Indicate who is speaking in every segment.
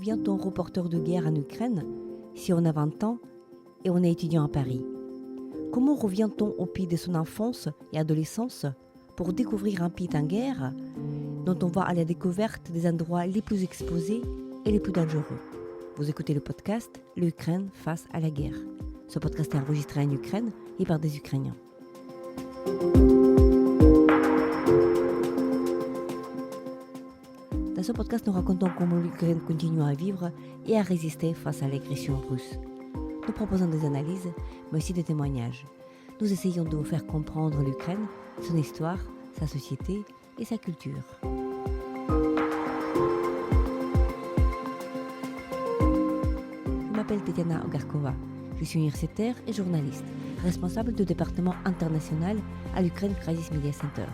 Speaker 1: devient-on reporter de guerre en Ukraine si on a 20 ans et on est étudiant à Paris? Comment revient-on au pays de son enfance et adolescence pour découvrir un pays en guerre dont on va à la découverte des endroits les plus exposés et les plus dangereux? Vous écoutez le podcast L'Ukraine face à la guerre. Ce podcast est enregistré en Ukraine et par des Ukrainiens. Dans ce podcast, nous racontons comment l'Ukraine continue à vivre et à résister face à l'agression russe. Nous proposons des analyses, mais aussi des témoignages. Nous essayons de vous faire comprendre l'Ukraine, son histoire, sa société et sa culture. Je m'appelle Tetiana Ogarkova. Je suis universitaire et journaliste, responsable du département international à l'Ukraine Crisis Media Center.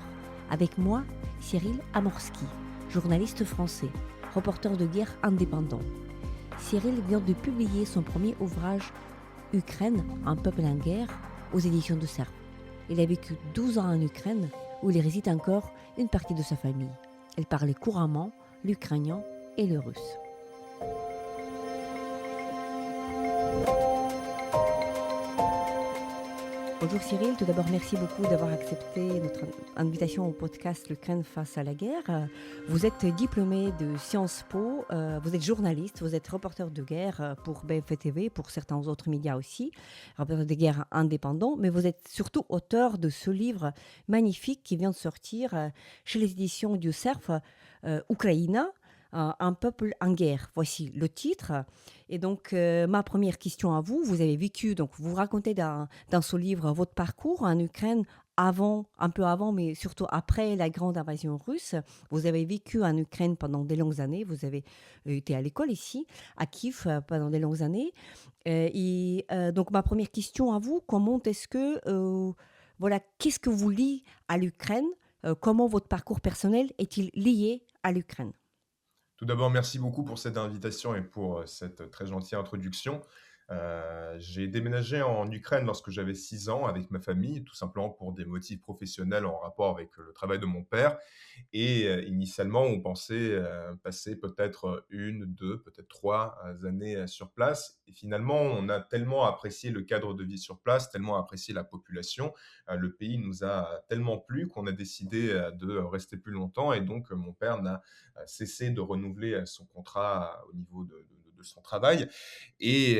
Speaker 1: Avec moi, Cyril Amorski, journaliste français, reporter de guerre indépendant. Cyril vient de publier son premier ouvrage « Ukraine, un peuple en guerre » aux éditions de Cerf. Il a vécu 12 ans en Ukraine, où il réside encore une partie de sa famille. Elle parle couramment l'ukrainien et le russe. Bonjour Cyril, tout d'abord merci beaucoup d'avoir accepté notre invitation au podcast L'Ukraine face à la guerre. Vous êtes diplômé de Sciences Po, vous êtes journaliste, vous êtes reporter de guerre pour BFM TV, pour certains autres médias aussi, reporter de guerre indépendant, mais vous êtes surtout auteur de ce livre magnifique qui vient de sortir chez les éditions du Cerf, Ukraina, un peuple en guerre. Voici le titre. Et donc, ma première question à vous, vous avez vécu, donc vous racontez dans ce livre votre parcours en Ukraine avant, un peu avant, mais surtout après la grande invasion russe. Vous avez vécu en Ukraine pendant des longues années, vous avez été à l'école ici, à Kiev, pendant des longues années. Donc, ma première question à vous, comment est-ce que, qu'est-ce que vous liez à l'Ukraine? Comment votre parcours personnel est-il lié à l'Ukraine?
Speaker 2: Tout d'abord, merci beaucoup pour cette invitation et pour cette très gentille introduction. J'ai déménagé en Ukraine lorsque j'avais 6 ans avec ma famille, tout simplement pour des motifs professionnels en rapport avec le travail de mon père. Et initialement, on pensait passer peut-être 1, 2, peut-être 3 années sur place. Et finalement, on a tellement apprécié le cadre de vie sur place, tellement apprécié la population, le pays nous a tellement plu qu'on a décidé de rester plus longtemps. Et donc, mon père n'a cessé de renouveler son contrat au niveau de son travail. Et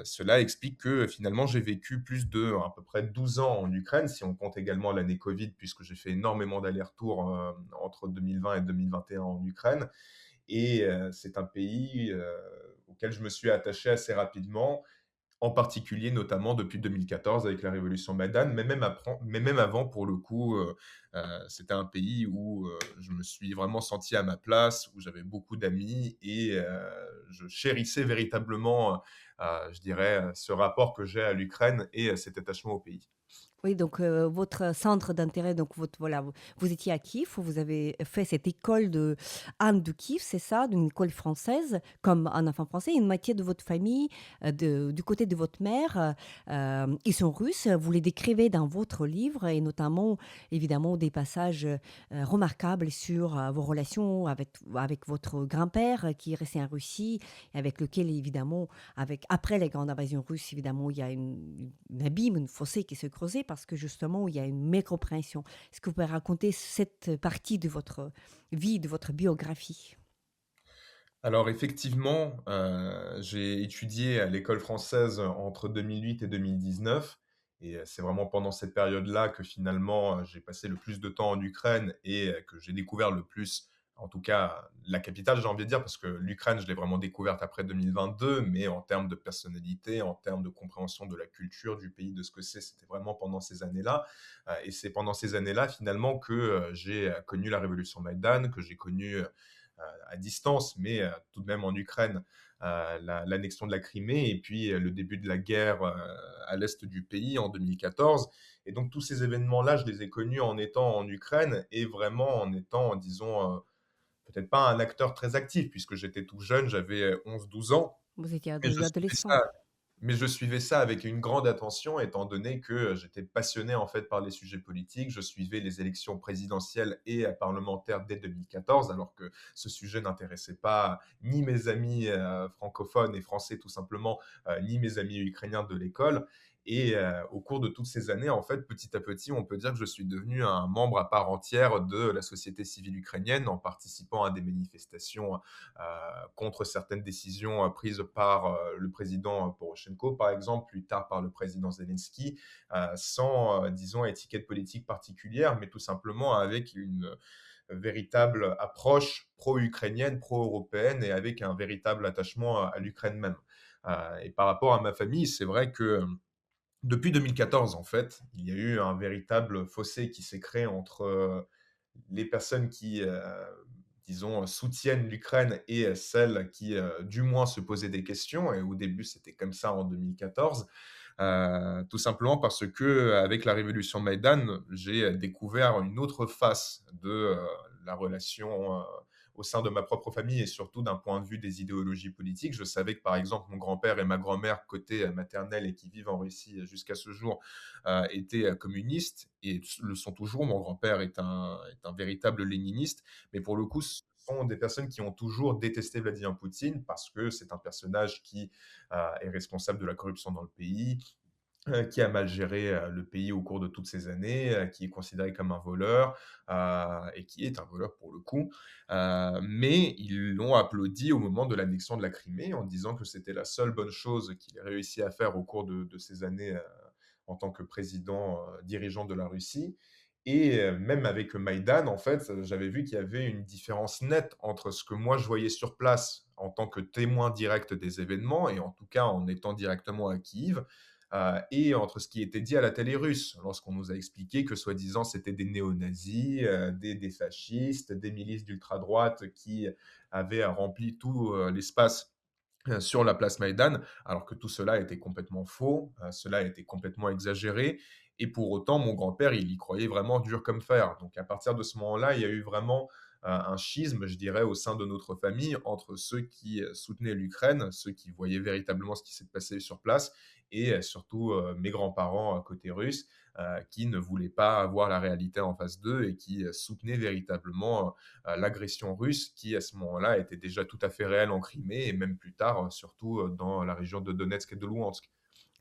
Speaker 2: cela explique que finalement, j'ai vécu plus de à peu près 12 ans en Ukraine, si on compte également l'année Covid, puisque j'ai fait énormément d'allers-retours entre 2020 et 2021 en Ukraine. Et c'est un pays auquel je me suis attaché assez rapidement, en particulier notamment depuis 2014 avec la révolution Maïdan, mais même avant pour le coup, c'était un pays où je me suis vraiment senti à ma place, où j'avais beaucoup d'amis et je chérissais véritablement, je dirais, ce rapport que j'ai à l'Ukraine et cet attachement au pays.
Speaker 1: Oui, donc votre centre d'intérêt, donc vous étiez à Kiev, vous avez fait cette école de Anne de Kiev, c'est ça, d'une école française, comme un enfant français. Une moitié de votre famille, du côté de votre mère, ils sont russes. Vous les décrivez dans votre livre et notamment, évidemment, des passages remarquables sur vos relations avec votre grand-père qui est resté en Russie, et avec lequel, évidemment, après la grande invasion russe, évidemment, il y a un abîme, une fossé qui se creusait parce que justement, il y a une mécompréhension. Est-ce que vous pouvez raconter cette partie de votre vie, de votre biographie?
Speaker 2: Alors effectivement, j'ai étudié à l'école française entre 2008 et 2019 et c'est vraiment pendant cette période-là que finalement, j'ai passé le plus de temps en Ukraine et que j'ai découvert le plus, en tout cas la capitale, j'ai envie de dire, parce que l'Ukraine, je l'ai vraiment découverte après 2022, mais en termes de personnalité, en termes de compréhension de la culture du pays, de ce que c'est, c'était vraiment pendant ces années-là. Et c'est pendant ces années-là finalement que, j'ai, connu la révolution Maïdan, que j'ai connu, à distance, mais tout de même en Ukraine, l'annexion de la Crimée et puis le début de la guerre à l'est du pays en 2014. Et donc tous ces événements-là, je les ai connus en étant en Ukraine et vraiment en étant, disons, peut-être pas un acteur très actif puisque j'étais tout jeune, j'avais 11-12 ans
Speaker 1: Vous étiez
Speaker 2: et je suivais
Speaker 1: adolescent.
Speaker 2: ça. Mais je suivais ça avec une grande attention étant donné que, j'étais passionné, en fait, par les sujets politiques. Je suivais les élections présidentielles et parlementaires dès 2014, alors que ce sujet n'intéressait pas ni mes amis, francophones et français tout simplement, ni mes amis ukrainiens de l'école. Et au cours de toutes ces années, en fait, petit à petit, on peut dire que je suis devenu un membre à part entière de la société civile ukrainienne en participant à des manifestations contre certaines décisions prises par le président Poroshenko, par exemple, plus tard par le président Zelensky, sans, disons, étiquette politique particulière, mais tout simplement avec une véritable approche pro-ukrainienne, pro-européenne et avec un véritable attachement à l'Ukraine même. Et par rapport à ma famille, c'est vrai que depuis 2014, en fait, il y a eu un véritable fossé qui s'est créé entre les personnes qui, disons, soutiennent l'Ukraine et celles qui, du moins, se posaient des questions. Et au début, c'était comme ça en 2014. Tout simplement parce que avec la révolution Maïdan, j'ai découvert une autre face de la relation au sein de ma propre famille et surtout d'un point de vue des idéologies politiques. Je savais que, par exemple, mon grand-père et ma grand-mère, côté maternel et qui vivent en Russie jusqu'à ce jour, étaient communistes et le sont toujours. Mon grand-père est un véritable léniniste, mais pour le coup, ce sont des personnes qui ont toujours détesté Vladimir Poutine parce que c'est un personnage qui est responsable de la corruption dans le pays, qui a mal géré le pays au cours de toutes ces années, qui est considéré comme un voleur et qui est un voleur pour le coup. Mais ils l'ont applaudi au moment de l'annexion de la Crimée en disant que c'était la seule bonne chose qu'il ait réussi à faire au cours de ces années en tant que président dirigeant de la Russie. Et même avec Maïdan, en fait, j'avais vu qu'il y avait une différence nette entre ce que moi je voyais sur place en tant que témoin direct des événements, et en tout cas en étant directement à Kiev, et entre ce qui était dit à la télé russe, lorsqu'on nous a expliqué que soi-disant c'était des néo-nazis, des fascistes, des milices d'ultra-droite qui avaient rempli tout l'espace sur la place Maïdan, alors que tout cela était complètement faux, cela était complètement exagéré. Et pour autant, mon grand-père, il y croyait vraiment dur comme fer. Donc à partir de ce moment-là, il y a eu vraiment un schisme, je dirais, au sein de notre famille entre ceux qui soutenaient l'Ukraine, ceux qui voyaient véritablement ce qui s'est passé sur place, et surtout mes grands-parents côté russe, qui ne voulaient pas voir la réalité en face d'eux et qui soutenaient véritablement l'agression russe qui, à ce moment-là, était déjà tout à fait réelle en Crimée et même plus tard, surtout dans la région de Donetsk et de Louhansk.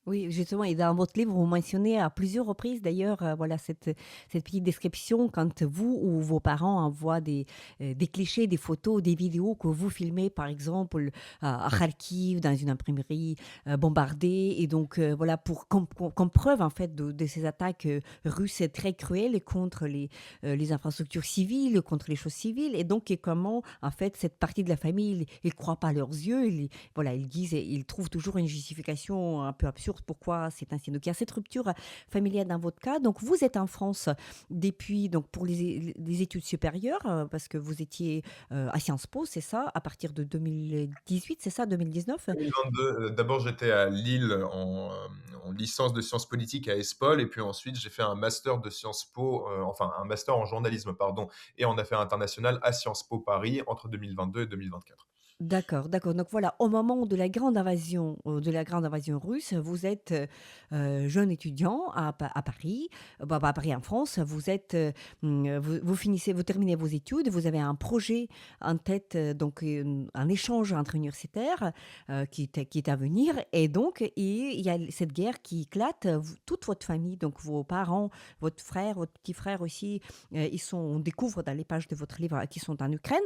Speaker 1: Oui, justement, et dans votre livre, vous mentionnez à plusieurs reprises d'ailleurs, voilà, cette petite description quand vous ou vos parents envoient des clichés, des photos, des vidéos que vous filmez, par exemple, à Kharkiv, dans une imprimerie bombardée. Et donc, voilà, comme preuve, en fait, de ces attaques russes très cruelles contre les infrastructures civiles, contre les choses civiles. Et donc, et comment, en fait, cette partie de la famille, ils ne croient pas à leurs yeux. Voilà, ils disent, ils trouvent toujours une justification un peu absurde pourquoi c'est ainsi. Donc il y a cette rupture familiale dans votre cas. Donc vous êtes en France depuis, donc pour les études supérieures, parce que vous étiez à Sciences Po, c'est ça, à partir de 2018, c'est ça, 2019.
Speaker 2: 2022, d'abord j'étais à Lille en licence de sciences politiques à ESPOL et puis ensuite j'ai fait un master de Sciences Po, enfin un master en journalisme pardon et en affaires internationales à Sciences Po Paris entre 2022 et 2024.
Speaker 1: D'accord, d'accord. Donc voilà, au moment de la grande invasion russe, vous êtes jeune étudiant à Paris, bah, à Paris en France. Vous êtes, vous finissez, vous terminez vos études, vous avez un projet en tête, donc un échange entre universitaires qui est à venir, et donc il y a cette guerre qui éclate. Toute votre famille, donc vos parents, votre frère, votre petit frère aussi, on découvre dans les pages de votre livre qu'ils sont en Ukraine.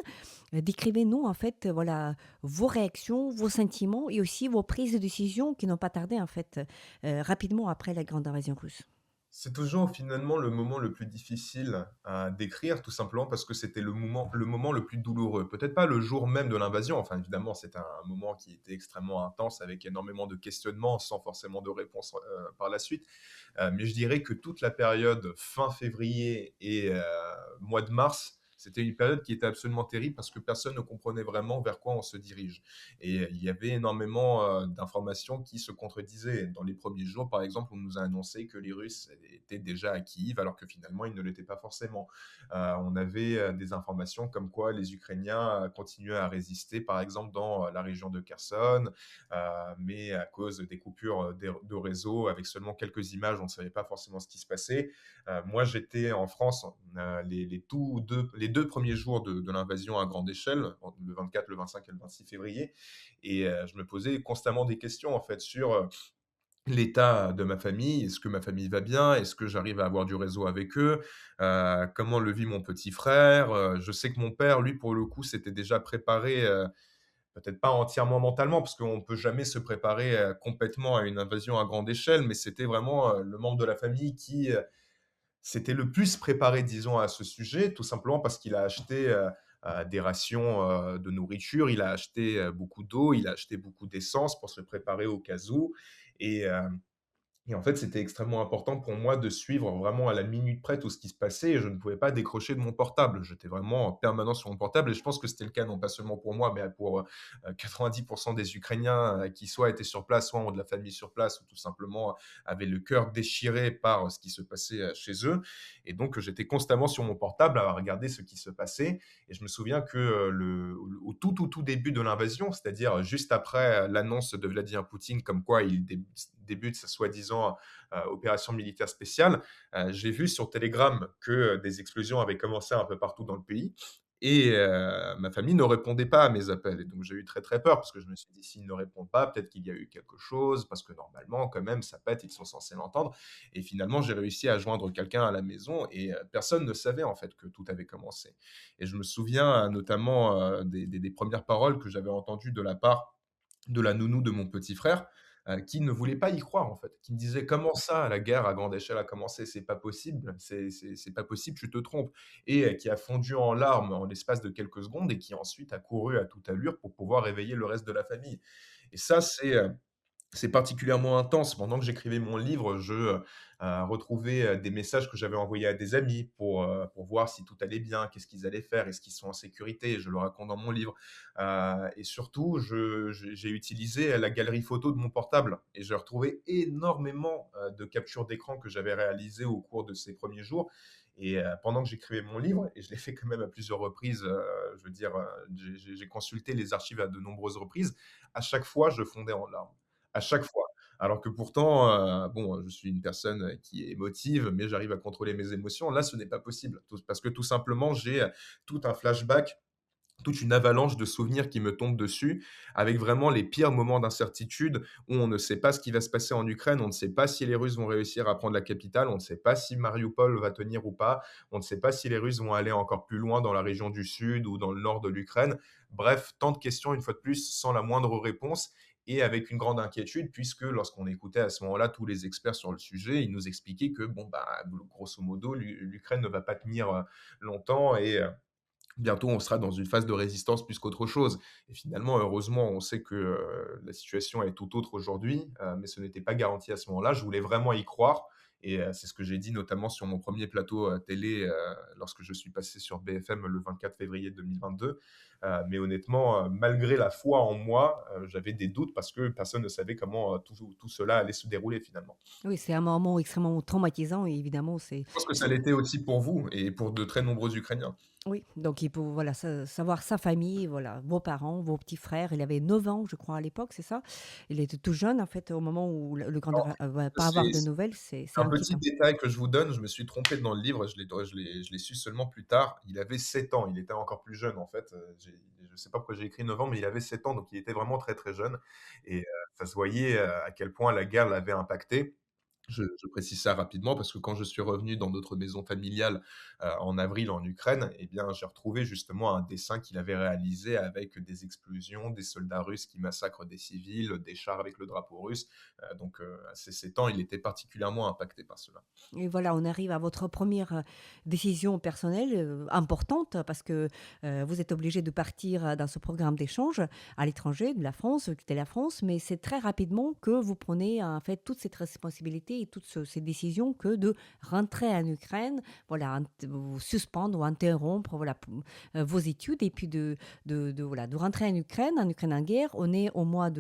Speaker 1: Décrivez-nous en fait, voilà, vos réactions, vos sentiments et aussi vos prises de décision qui n'ont pas tardé en fait, rapidement après la grande invasion russe.
Speaker 2: C'est toujours finalement le moment le plus difficile à décrire, tout simplement parce que c'était le moment le plus douloureux. Peut-être pas le jour même de l'invasion, enfin évidemment c'était un moment qui était extrêmement intense avec énormément de questionnements sans forcément de réponse par la suite. Mais je dirais que toute la période fin février et mois de mars C'était une période qui était absolument terrible parce que personne ne comprenait vraiment vers quoi on se dirige. Et il y avait énormément d'informations qui se contredisaient. Dans les premiers jours, par exemple, on nous a annoncé que les Russes étaient déjà à Kiev, alors que finalement, ils ne l'étaient pas forcément. On avait des informations comme quoi les Ukrainiens continuaient à résister, par exemple, dans la région de Kherson, mais à cause des coupures de réseau, avec seulement quelques images, on ne savait pas forcément ce qui se passait. Moi, j'étais en France les deux premiers jours de l'invasion à grande échelle, le 24, le 25 et le 26 février, et je me posais constamment des questions en fait sur l'état de ma famille. Est-ce que ma famille va bien? Est-ce que j'arrive à avoir du réseau avec eux? Comment le vit mon petit frère? Je sais que mon père, lui, pour le coup, s'était déjà préparé, peut-être pas entièrement mentalement, parce qu'on ne peut jamais se préparer complètement à une invasion à grande échelle, mais c'était vraiment le membre de la famille qui s'était le plus préparé, disons, à ce sujet, tout simplement parce qu'il a acheté des rations de nourriture, il a acheté beaucoup d'eau, il a acheté beaucoup d'essence pour se préparer au cas où. Et, euh, et en fait, c'était extrêmement important pour moi de suivre vraiment à la minute près tout ce qui se passait et je ne pouvais pas décrocher de mon portable. J'étais vraiment en permanence sur mon portable et je pense que c'était le cas non pas seulement pour moi, mais pour 90% des Ukrainiens qui soit étaient sur place, soit ont de la famille sur place ou tout simplement avaient le cœur déchiré par ce qui se passait chez eux. Et donc, j'étais constamment sur mon portable à regarder ce qui se passait. Et je me souviens que au tout début de l'invasion, c'est-à-dire juste après l'annonce de Vladimir Poutine comme quoi il débute sa soi-disant opération militaire spéciale, j'ai vu sur Telegram que des explosions avaient commencé un peu partout dans le pays. Et ma famille ne répondait pas à mes appels. Et donc, j'ai eu très, très peur parce que je me suis dit, s'ils ne répondent pas, peut-être qu'il y a eu quelque chose, parce que normalement, quand même, ça pète, ils sont censés l'entendre. Et finalement, j'ai réussi à joindre quelqu'un à la maison et personne ne savait en fait que tout avait commencé. Et je me souviens notamment des premières paroles que j'avais entendues de la part de la nounou de mon petit frère, qui ne voulait pas y croire en fait, qui me disait: «Comment ça, la guerre à grande échelle a commencé? C'est pas possible, c'est pas possible, tu te trompes», et qui a fondu en larmes en l'espace de quelques secondes et qui ensuite a couru à toute allure pour pouvoir réveiller le reste de la famille. Et ça, c'est particulièrement intense. Pendant que j'écrivais mon livre, je retrouvais des messages que j'avais envoyés à des amis pour voir si tout allait bien, qu'est-ce qu'ils allaient faire, est-ce qu'ils sont en sécurité. Je le raconte dans mon livre. Et surtout, j'ai utilisé la galerie photo de mon portable et j'ai retrouvé énormément de captures d'écran que j'avais réalisées au cours de ces premiers jours. Et pendant que j'écrivais mon livre, et je l'ai fait quand même à plusieurs reprises, je veux dire, j'ai consulté les archives à de nombreuses reprises, à chaque fois, je fondais en larmes à chaque fois. Alors que pourtant, bon, je suis une personne qui est émotive, mais j'arrive à contrôler mes émotions. Là, ce n'est pas possible, parce que tout simplement, j'ai tout un flashback, toute une avalanche de souvenirs qui me tombent dessus, avec vraiment les pires moments d'incertitude où on ne sait pas ce qui va se passer en Ukraine, on ne sait pas si les Russes vont réussir à prendre la capitale, on ne sait pas si Mariupol va tenir ou pas, on ne sait pas si les Russes vont aller encore plus loin dans la région du sud ou dans le nord de l'Ukraine. Bref, tant de questions, une fois de plus, sans la moindre réponse et avec une grande inquiétude, puisque lorsqu'on écoutait à ce moment-là tous les experts sur le sujet, ils nous expliquaient que, bon, bah, grosso modo, l'Ukraine ne va pas tenir longtemps et bientôt, on sera dans une phase de résistance plus qu'autre chose. Et finalement, heureusement, on sait que la situation est tout autre aujourd'hui, mais ce n'était pas garanti à ce moment-là. Je voulais vraiment y croire. Et c'est ce que j'ai dit notamment sur mon premier plateau télé lorsque je suis passé sur BFM le 24 février 2022. Mais honnêtement, malgré la foi en moi, j'avais des doutes parce que personne ne savait comment tout cela allait se dérouler finalement.
Speaker 1: Oui, c'est un moment extrêmement traumatisant et évidemment,
Speaker 2: Je pense que ça
Speaker 1: c'est
Speaker 2: l'était aussi pour vous et pour de très nombreux Ukrainiens.
Speaker 1: oui, donc il faut voilà, savoir sa famille, voilà, vos parents, vos petits frères. Il avait 9 ans, je crois, à l'époque, c'est ça? Il était tout jeune, en fait, au moment où le grand
Speaker 2: Alors,
Speaker 1: va pas avoir
Speaker 2: c'est
Speaker 1: de nouvelles, c'est
Speaker 2: un petit
Speaker 1: inquiétant.
Speaker 2: détail que je vous donne, je me suis trompé dans le livre, je l'ai su seulement plus tard. Il avait 7 ans, il était encore plus jeune en fait. Je ne sais pas pourquoi j'ai écrit 9 ans, mais il avait 7 ans, donc il était vraiment très très jeune. Et ça se voyait à quel point la guerre l'avait impacté. Je précise ça rapidement parce que quand je suis revenu dans notre maison familiale en avril en Ukraine, eh bien, j'ai retrouvé justement un dessin qu'il avait réalisé avec des explosions, des soldats russes qui massacrent des civils, des chars avec le drapeau russe. Donc, à ces 7 ans, il était particulièrement impacté par cela.
Speaker 1: Et voilà, on arrive à votre première décision personnelle importante parce que vous êtes obligé de partir dans ce programme d'échange à l'étranger, de la France, quitter la France, mais c'est très rapidement que vous prenez en fait toute cette responsabilité décider et toutes ces décisions que de rentrer en Ukraine, voilà, ou suspendre ou interrompre voilà, vos études et puis voilà, de rentrer en Ukraine en guerre. On est au mois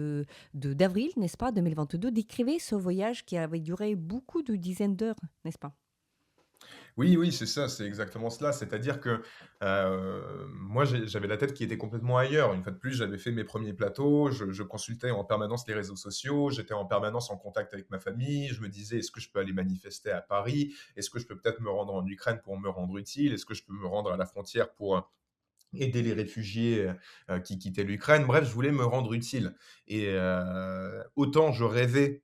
Speaker 1: d'avril, n'est-ce pas, 2022. Décrivez ce voyage qui avait duré beaucoup de dizaines d'heures, n'est-ce pas?
Speaker 2: Oui, oui, c'est ça, c'est exactement cela. C'est-à-dire que, moi, j'avais la tête qui était complètement ailleurs. Une fois de plus, j'avais fait mes premiers plateaux, je consultais en permanence les réseaux sociaux, j'étais en permanence en contact avec ma famille. Je me disais: «Est-ce que je peux aller manifester à Paris? Est-ce que je peux peut-être me rendre en Ukraine pour me rendre utile? Est-ce que je peux me rendre à la frontière pour, aider les réfugiés, qui quittaient l'Ukraine?» Bref, je voulais me rendre utile et autant je rêvais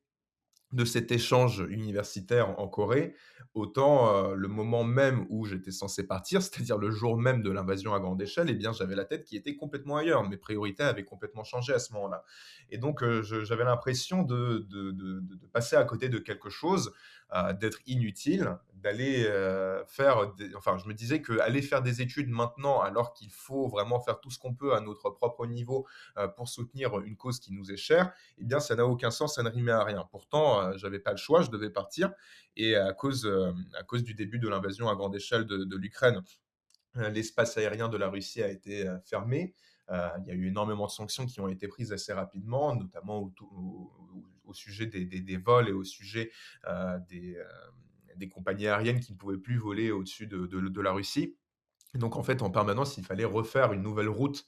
Speaker 2: de cet échange universitaire en Corée, autant, le moment même où j'étais censé partir, c'est-à-dire le jour même de l'invasion à grande échelle, eh bien, j'avais la tête qui était complètement ailleurs. Mes priorités avaient complètement changé à ce moment-là et donc j'avais l'impression de passer à côté de quelque chose, d'être inutile, d'aller, faire des enfin, je me disais qu'aller faire des études maintenant, alors qu'il faut vraiment faire tout ce qu'on peut à notre propre niveau, pour soutenir une cause qui nous est chère, eh bien, ça n'a aucun sens, ça ne rimait à rien. Pourtant, j'avais pas le choix, je devais partir et à cause du début de l'invasion à grande échelle de l'Ukraine, l'espace aérien de la Russie a été, fermé. Il y a eu énormément de sanctions qui ont été prises assez rapidement, notamment au sujet des vols et au sujet, des compagnies aériennes qui ne pouvaient plus voler au-dessus de la Russie. Donc en fait, en permanence, il fallait refaire une nouvelle route,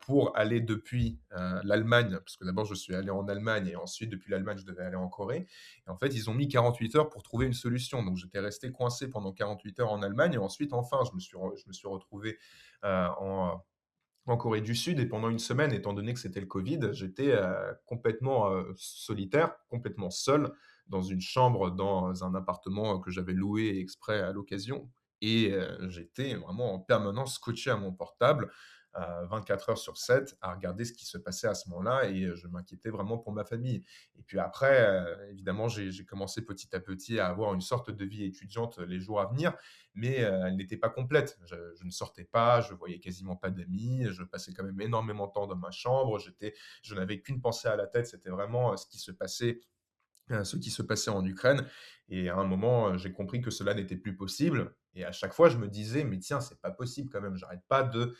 Speaker 2: pour aller depuis, l'Allemagne, parce que d'abord je suis allé en Allemagne et ensuite depuis l'Allemagne, je devais aller en Corée et en fait, ils ont mis 48 heures pour trouver une solution. Donc j'étais resté coincé pendant 48 heures en Allemagne et ensuite enfin je me suis retrouvé, en Corée du Sud et pendant une semaine, étant donné que c'était le Covid, j'étais, complètement, solitaire, complètement seul dans une chambre, dans un appartement que j'avais loué exprès à l'occasion et j'étais vraiment en permanence scotché à mon portable, 24 heures sur 7 à regarder ce qui se passait à ce moment-là et je m'inquiétais vraiment pour ma famille et puis après, évidemment, j'ai commencé petit à petit à avoir une sorte de vie étudiante les jours à venir mais elle n'était pas complète. Je ne sortais pas, je voyais quasiment pas d'amis, je passais quand même énormément de temps dans ma chambre, je n'avais qu'une pensée à la tête, c'était vraiment, ce qui se passait en Ukraine et à un moment, j'ai compris que cela n'était plus possible et à chaque fois je me disais: «Mais tiens, c'est pas possible quand même, j'arrête pas de,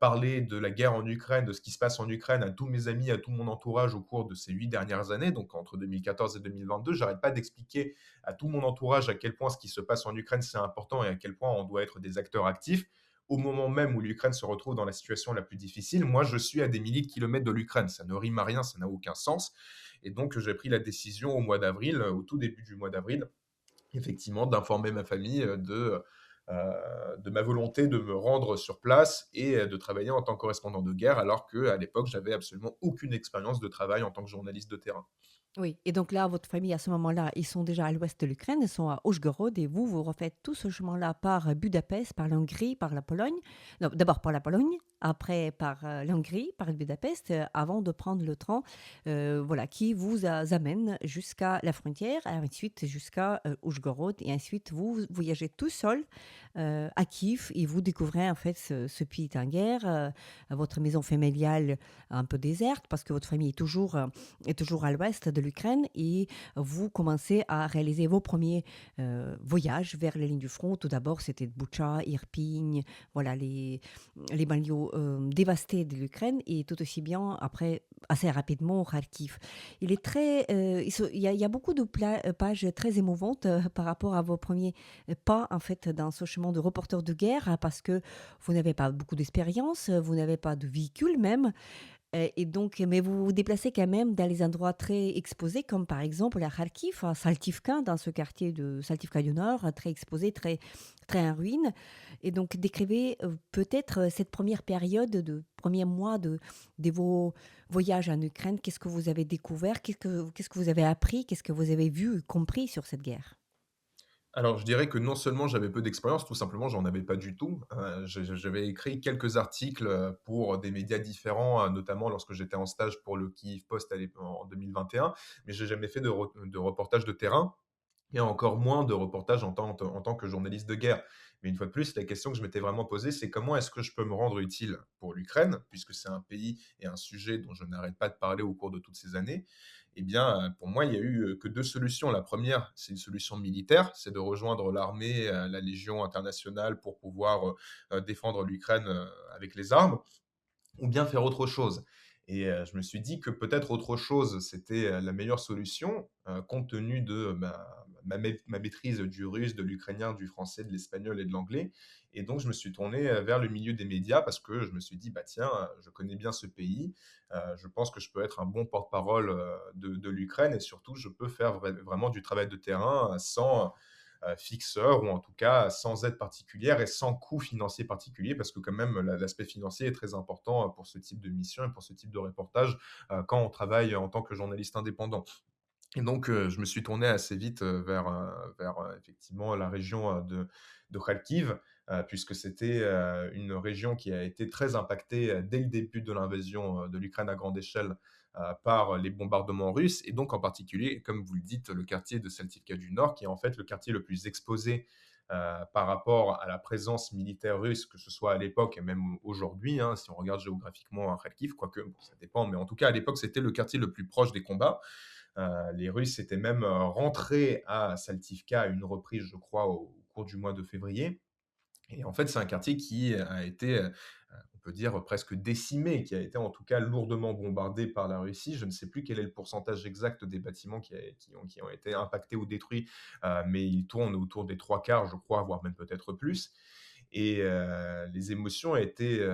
Speaker 2: parler de la guerre en Ukraine, de ce qui se passe en Ukraine à tous mes amis, à tout mon entourage au cours de ces 8 dernières années», donc entre 2014 et 2022. J'arrête pas d'expliquer à tout mon entourage à quel point ce qui se passe en Ukraine, c'est important et à quel point on doit être des acteurs actifs. Au moment même où l'Ukraine se retrouve dans la situation la plus difficile, moi je suis à des milliers de kilomètres de l'Ukraine. Ça ne rime à rien, ça n'a aucun sens et donc, j'ai pris la décision au mois d'avril, au tout début du mois d'avril, effectivement, d'informer ma famille de ma volonté de me rendre sur place et de travailler en tant que correspondant de guerre, alors qu'à l'époque, j'avais absolument aucune expérience de travail en tant que journaliste de terrain.
Speaker 1: Oui, et donc là, votre famille, à ce moment-là, ils sont déjà à l'ouest de l'Ukraine, ils sont à Oujgorod, et vous, vous refaites tout ce chemin-là par Budapest, par la Hongrie, par la Pologne. Non, d'abord par la Pologne, après par la Hongrie, par Budapest, avant de prendre le train voilà, qui vous amène jusqu'à la frontière, et ensuite jusqu'à Oujgorod, et ensuite vous voyagez tout seul à Kiev, et vous découvrez en fait ce pays en guerre, votre maison familiale un peu déserte, parce que votre famille est toujours à l'ouest de l'Ukraine et vous commencez à réaliser vos premiers voyages vers les lignes du front. Tout d'abord, c'était Boucha, Irpin, voilà les banlieues dévastées de l'Ukraine et tout aussi bien après, assez rapidement, Kharkiv. Il y a beaucoup de pages très émouvantes par rapport à vos premiers pas en fait dans ce chemin de reporter de guerre parce que vous n'avez pas beaucoup d'expérience, vous n'avez pas de véhicule même, et donc mais vous vous déplacez quand même dans les endroits très exposés, comme par exemple à Kharkiv, à Saltivka, dans ce quartier de Saltivka du Nord, très exposé, très en ruine. Et donc décrivez peut-être cette première période, de premiers mois de vos voyages en Ukraine. Qu'est-ce que vous avez découvert? Qu'est-ce que vous avez appris? Qu'est-ce que vous avez vu, compris sur cette guerre?
Speaker 2: Alors, je dirais que non seulement j'avais peu d'expérience, tout simplement, j'en avais pas du tout. J'avais écrit quelques articles, pour des médias différents, notamment lorsque j'étais en stage pour le Kyiv Post en 2021, mais j'ai jamais fait de reportage de terrain et encore moins de reportage en tant que journaliste de guerre. Mais une fois de plus, la question que je m'étais vraiment posée, c'est comment est-ce que je peux me rendre utile pour l'Ukraine, puisque c'est un pays et un sujet dont je n'arrête pas de parler au cours de toutes ces années. eh bien, pour moi, il y a eu, que 2 solutions. La première, c'est une solution militaire, c'est de rejoindre l'armée, la légion internationale pour pouvoir, défendre l'Ukraine, avec les armes ou bien faire autre chose. Et je me suis dit que peut-être autre chose, c'était, la meilleure solution, compte tenu de ma maîtrise du russe, de l'ukrainien, du français, de l'espagnol et de l'anglais. Et donc je me suis tourné, vers le milieu des médias parce que je me suis dit: «Bah, tiens, je connais bien ce pays, je pense que je peux être un bon porte-parole, de l'Ukraine et surtout je peux faire vraiment du travail de terrain, sans, fixeur ou en tout cas sans aide particulière et sans coût financier particulier parce que quand même l'aspect financier est très important pour ce type de mission et pour ce type de reportage quand on travaille en tant que journaliste indépendant. Et donc, je me suis tourné assez vite, vers effectivement la région, de Kharkiv, puisque c'était, une région qui a été très impactée, dès le début de l'invasion, de l'Ukraine à grande échelle, par les bombardements russes et donc en particulier, comme vous le dites, le quartier de Saltivka du Nord qui est en fait le quartier le plus exposé, par rapport à la présence militaire russe, que ce soit à l'époque et même aujourd'hui, hein, si on regarde géographiquement à Kharkiv, quoique bon, ça dépend, mais en tout cas à l'époque, c'était le quartier le plus proche des combats. Les Russes étaient même rentrés à Saltivka à une reprise, je crois, au cours du mois de février. Et en fait, c'est un quartier qui a été, on peut dire, presque décimé, qui a été en tout cas lourdement bombardé par la Russie. Je ne sais plus quel est le pourcentage exact des bâtiments qui ont été impactés ou détruits, mais il tourne autour des trois quarts, je crois, voire même peut-être plus. Et les émotions étaient,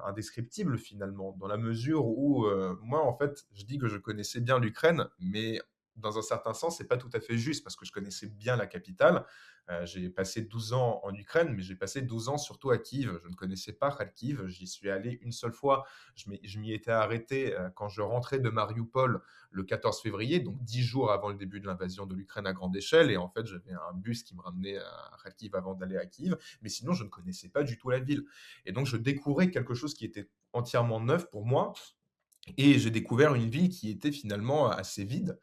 Speaker 2: indescriptibles finalement, dans la mesure où, moi en fait, je dis que je connaissais bien l'Ukraine, mais dans un certain sens, c'est pas tout à fait juste parce que je connaissais bien la capitale. J'ai passé 12 ans en Ukraine, mais j'ai passé 12 ans surtout à Kiev. Je ne connaissais pas Kharkiv, j'y suis allé une seule fois. Je m'y étais arrêté, quand je rentrais de Mariupol le 14 février, donc 10 jours avant le début de l'invasion de l'Ukraine à grande échelle et en fait, j'avais un bus qui me ramenait à Kharkiv avant d'aller à Kiev, mais sinon je ne connaissais pas du tout la ville. Et donc je découvrais quelque chose qui était entièrement neuf pour moi et j'ai découvert une ville qui était finalement assez vide,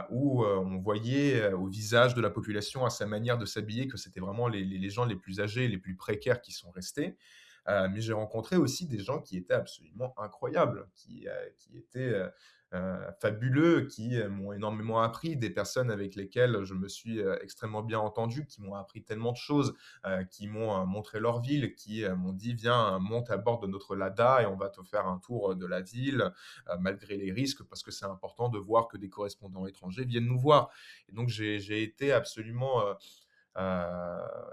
Speaker 2: où, on voyait, au visage de la population, à sa manière de s'habiller, que c'était vraiment les gens les plus âgés, les plus précaires qui sont restés. Mais j'ai rencontré aussi des gens qui étaient absolument incroyables, qui étaient, fabuleux, qui, m'ont énormément appris, des personnes avec lesquelles je me suis, extrêmement bien entendu, qui m'ont appris tellement de choses, qui m'ont, montré leur ville, qui, m'ont dit: «Viens, monte à bord de notre Lada et on va te faire un tour, de la ville, malgré les risques, parce que c'est important de voir que des correspondants étrangers viennent nous voir». Et donc j'ai été absolument,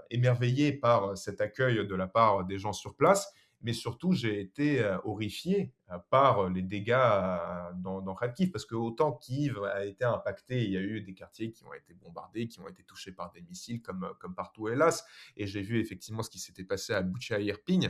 Speaker 2: émerveillé par cet accueil de la part des gens sur place, mais surtout j'ai été, horrifié, par les dégâts, dans Kharkiv. Parce que autant Kiev a été impacté, il y a eu des quartiers qui ont été bombardés, qui ont été touchés par des missiles comme partout hélas et j'ai vu effectivement ce qui s'était passé à Boutcha et Irpin.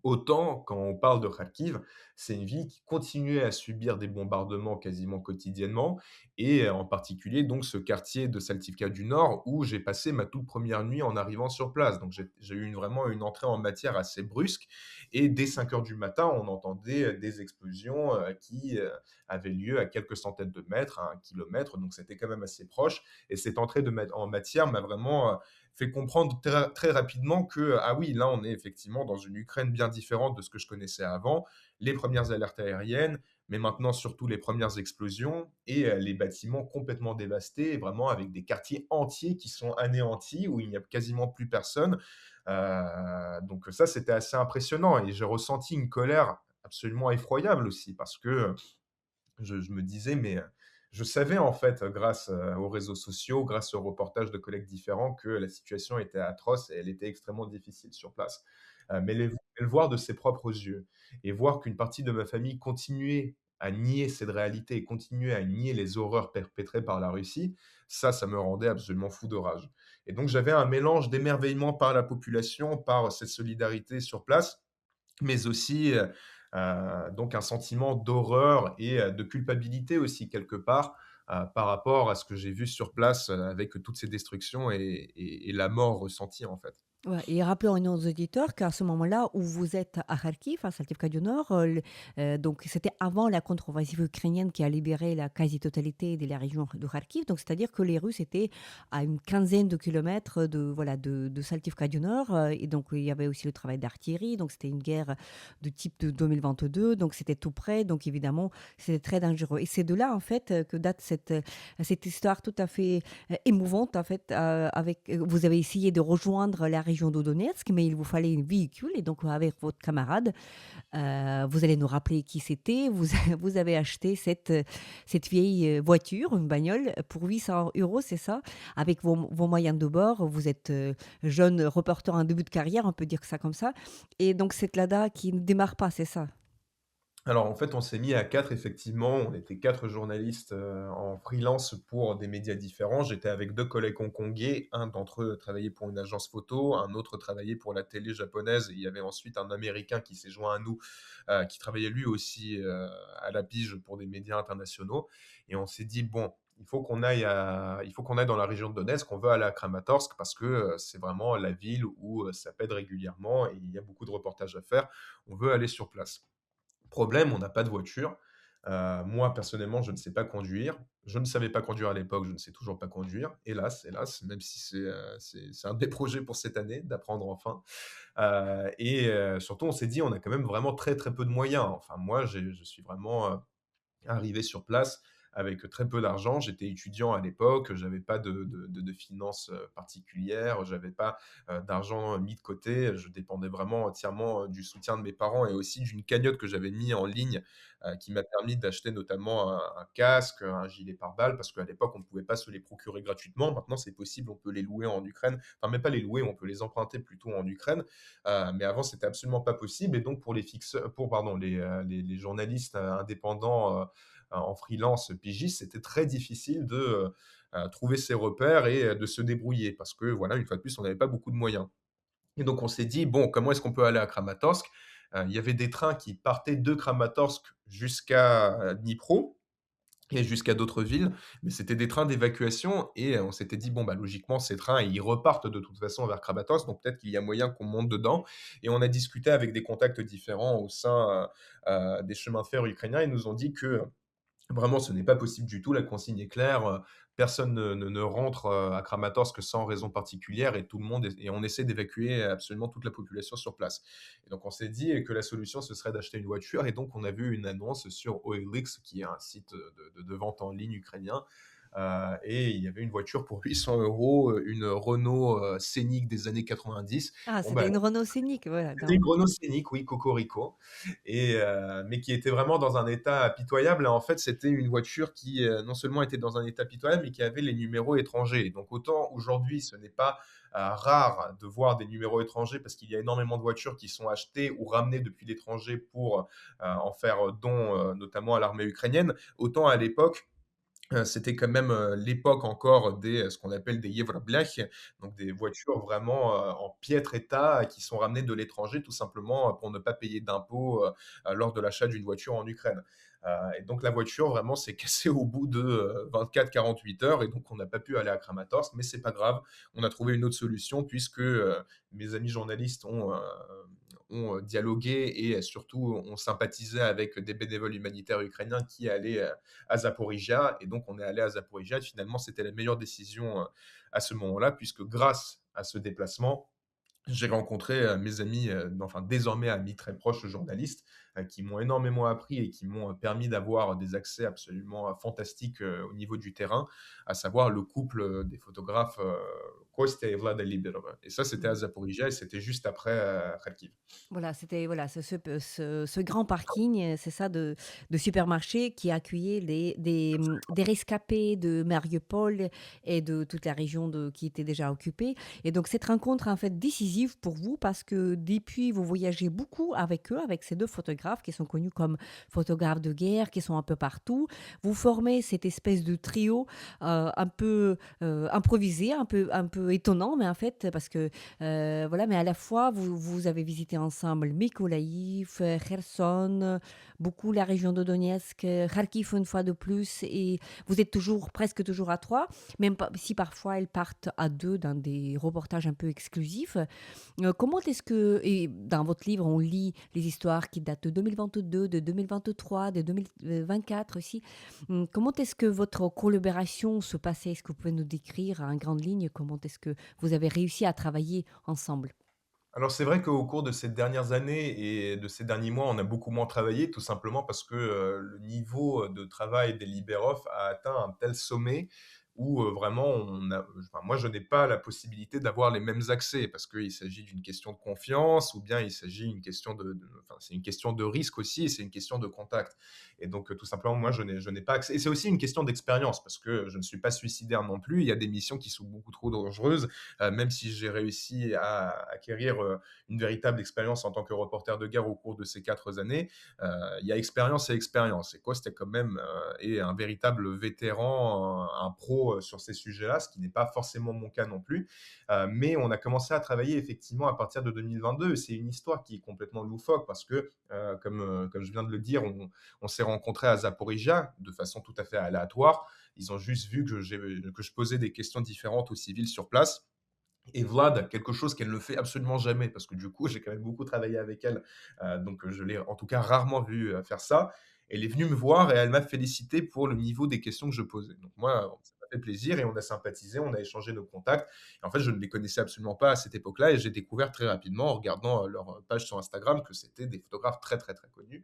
Speaker 2: Autant, quand on parle de Kharkiv, c'est une ville qui continuait à subir des bombardements quasiment quotidiennement et en particulier donc ce quartier de Saltivka du Nord où j'ai passé ma toute première nuit en arrivant sur place. Donc j'ai eu vraiment une entrée en matière assez brusque et dès 5 heures du matin, on entendait, des explosions, qui, avaient lieu à quelques centaines de mètres, à 1 kilomètre, donc c'était quand même assez proche et cette entrée en matière m'a vraiment, fait comprendre très rapidement que, ah oui, là, on est effectivement dans une Ukraine bien différente de ce que je connaissais avant. Les premières alertes aériennes, mais maintenant surtout les premières explosions et les bâtiments complètement dévastés, vraiment avec des quartiers entiers qui sont anéantis, où il n'y a quasiment plus personne. Donc ça, c'était assez impressionnant et j'ai ressenti une colère absolument effroyable aussi parce que je me disais, mais je savais en fait, grâce aux réseaux sociaux, grâce aux reportages de collègues différents, que la situation était atroce et elle était extrêmement difficile sur place. Mais le voir de ses propres yeux et voir qu'une partie de ma famille continuait à nier cette réalité et continuait à nier les horreurs perpétrées par la Russie, ça me rendait absolument fou de rage. Et donc j'avais un mélange d'émerveillement par la population, par cette solidarité sur place, mais aussi, donc un sentiment d'horreur et de culpabilité aussi quelque part, par rapport à ce que j'ai vu sur place, avec toutes ces destructions et la mort ressentie, en fait.
Speaker 1: Ouais, et rappelons à nos auditeurs qu'à ce moment-là où vous êtes à Kharkiv, à Saltivka du Nord, donc c'était avant la contre-offensive ukrainienne qui a libéré la quasi-totalité de la région de Kharkiv. Donc c'est-à-dire que les Russes étaient à une quinzaine de kilomètres de, voilà, de Saltivka du Nord. Et donc il y avait aussi le travail d'artillerie. Donc c'était une guerre de type de 2022. Donc c'était tout près. Donc évidemment, c'était très dangereux. Et c'est de là, en fait, que date cette histoire tout à fait émouvante, en fait, vous avez essayé de rejoindre la région de Donetsk, mais il vous fallait un véhicule, et donc avec votre camarade, vous allez nous rappeler qui c'était, vous avez acheté cette vieille voiture, une bagnole, pour 800 euros, c'est ça, avec vos moyens de bord, vous êtes jeune reporter en début de carrière, on peut dire que ça comme ça, et donc cette Lada qui ne démarre pas, c'est ça?
Speaker 2: Alors, en fait, on s'est mis à 4 effectivement. On était 4 journalistes, en freelance pour des médias différents. J'étais avec 2 collègues hongkongais. Un d'entre eux travaillait pour une agence photo, un autre travaillait pour la télé japonaise et il y avait ensuite un Américain qui s'est joint à nous, qui travaillait lui aussi, à la pige pour des médias internationaux et on s'est dit: «Bon, il faut qu'on aille dans la région de Donetsk, on veut aller à Kramatorsk parce que, c'est vraiment la ville où, ça pète régulièrement et il y a beaucoup de reportages à faire. On veut aller sur place». Problème, on n'a pas de voiture. Moi, personnellement, je ne sais pas conduire. Je ne savais pas conduire à l'époque, je ne sais toujours pas conduire. Hélas, hélas, même si c'est un des projets pour cette année, d'apprendre enfin. Surtout, on s'est dit: «On a quand même vraiment très, très peu de moyens». Enfin, moi, je suis vraiment, arrivé sur place avec très peu d'argent. J'étais étudiant à l'époque, j'avais pas de finances particulières, j'avais pas d'argent mis de côté. Je dépendais vraiment entièrement du soutien de mes parents et aussi d'une cagnotte que j'avais mis en ligne qui m'a permis d'acheter notamment un casque, un gilet pare-balles, parce qu'à l'époque, on ne pouvait pas se les procurer gratuitement. Maintenant, c'est possible, on peut les louer en Ukraine. Enfin, même pas les louer, on peut les emprunter plutôt en Ukraine. Mais avant, c'était absolument pas possible. Et donc, pour les fixeurs, pour pardon, les journalistes indépendants en freelance pigiste, c'était très difficile de trouver ses repères et de se débrouiller parce que, voilà, une fois de plus, on n'avait pas beaucoup de moyens. Et donc, on s'est dit, bon, comment est-ce qu'on peut aller à Kramatorsk? Il y avait des trains qui partaient de Kramatorsk jusqu'à Dnipro et jusqu'à d'autres villes, mais c'était des trains d'évacuation et on s'était dit: «Bon, bah, logiquement, ces trains, ils repartent de toute façon vers Kramatorsk, donc peut-être qu'il y a moyen qu'on monte dedans» et on a discuté avec des contacts différents au sein, des chemins de fer ukrainiens. Ils nous ont dit que vraiment, ce n'est pas possible du tout. La consigne est claire. Personne ne rentre à Kramatorsk sans raison particulière et tout le monde et on essaie d'évacuer absolument toute la population sur place. Et donc, on s'est dit que la solution, ce serait d'acheter une voiture. Et donc, on a vu une annonce sur OLX, qui est un site de vente en ligne ukrainien. Et il y avait une voiture pour 800 euros, une Renault Scénic des années 90.
Speaker 1: Ah,
Speaker 2: Bon,
Speaker 1: c'était
Speaker 2: bah,
Speaker 1: une Renault Scénic, voilà,
Speaker 2: c'était une Renault Scénic, oui, cocorico mais qui était vraiment dans un état pitoyable. En fait, c'était une voiture qui, non seulement était dans un état pitoyable, mais qui avait les numéros étrangers. Donc autant aujourd'hui, ce n'est pas, rare de voir des numéros étrangers parce qu'il y a énormément de voitures qui sont achetées ou ramenées depuis l'étranger pour, en faire don, notamment à l'armée ukrainienne. Autant à l'époque, c'était quand même, l'époque encore des, ce qu'on appelle des Euroblech, donc des voitures vraiment, en piètre état qui sont ramenées de l'étranger tout simplement, pour ne pas payer d'impôts, lors de l'achat d'une voiture en Ukraine. Et donc la voiture vraiment s'est cassée au bout de, 24-48 heures et donc on n'a pas pu aller à Kramatorsk, mais c'est pas grave. On a trouvé une autre solution puisque, mes amis journalistes ont dialogué et surtout ont sympathisé avec des bénévoles humanitaires ukrainiens qui allaient, à Zaporizhia. Et donc, on est allé à Zaporizhia. Et finalement, c'était la meilleure décision à ce moment-là, puisque grâce à ce déplacement, j'ai rencontré mes amis, enfin désormais amis très proches journalistes, qui m'ont énormément appris et qui m'ont permis d'avoir des accès absolument fantastiques au niveau du terrain, à savoir le couple des photographes Kostya et Vlada Liberova. Et ça, c'était à Zaporizhia et c'était juste après Kharkiv.
Speaker 1: Voilà, c'était voilà ce grand parking, c'est ça, de supermarché qui accueillait des rescapés de Mariupol et de toute la région qui était déjà occupée. Et donc cette rencontre, en fait, décisive pour vous parce que depuis, vous voyagez beaucoup avec eux, avec ces 2 photographes qui sont connus comme photographes de guerre, qui sont un peu partout. Vous formez cette espèce de trio, un peu, improvisé, un peu peu étonnant, mais en fait, parce que, voilà, mais à la fois, vous avez visité ensemble Mykolaïv, Kherson, beaucoup la région de Donetsk, Kharkiv une fois de plus et vous êtes toujours presque toujours à 3, même pas si parfois elles partent à 2 dans des reportages un peu exclusifs. Comment est-ce que et dans votre livre, on lit les histoires qui datent de 2022, de 2023, de 2024 aussi. Comment est-ce que votre collaboration se passait? Est-ce que vous pouvez nous décrire en grandes lignes comment est-ce que vous avez réussi à travailler ensemble?
Speaker 2: Alors c'est vrai qu'au cours de ces dernières années et de ces derniers mois, on a beaucoup moins travaillé, tout simplement parce que, le niveau, de travail des libéraux a atteint un tel sommet où, vraiment moi je n'ai pas la possibilité d'avoir les mêmes accès parce qu'il s'agit d'une question de confiance ou bien il s'agit d'une question c'est une question de risque aussi et c'est une question de contact et donc, tout simplement moi je n'ai pas accès et c'est aussi une question d'expérience parce que je ne suis pas suicidaire non plus. Il y a des missions qui sont beaucoup trop dangereuses, même si j'ai réussi à acquérir une véritable expérience en tant que reporter de guerre au cours de ces 4 années, il y a expérience et expérience. Et Coste est quand même est un véritable vétéran, un pro sur ces sujets-là, ce qui n'est pas forcément mon cas non plus. Mais on a commencé à travailler effectivement à partir de 2022. C'est une histoire qui est complètement loufoque parce que, comme je viens de le dire, on s'est rencontrés à Zaporizhia de façon tout à fait aléatoire. Ils ont juste vu que je posais des questions différentes aux civils sur place. Et Vlad, quelque chose qu'elle ne fait absolument jamais, parce que du coup, j'ai quand même beaucoup travaillé avec elle, donc je l'ai en tout cas rarement vue faire ça. Elle est venue me voir et elle m'a félicité pour le niveau des questions que je posais. Donc moi, ça m'a fait plaisir et on a sympathisé, on a échangé nos contacts. Et en fait, je ne les connaissais absolument pas à cette époque-là et j'ai découvert très rapidement, en regardant leur page sur Instagram, que c'était des photographes très, très, très connus,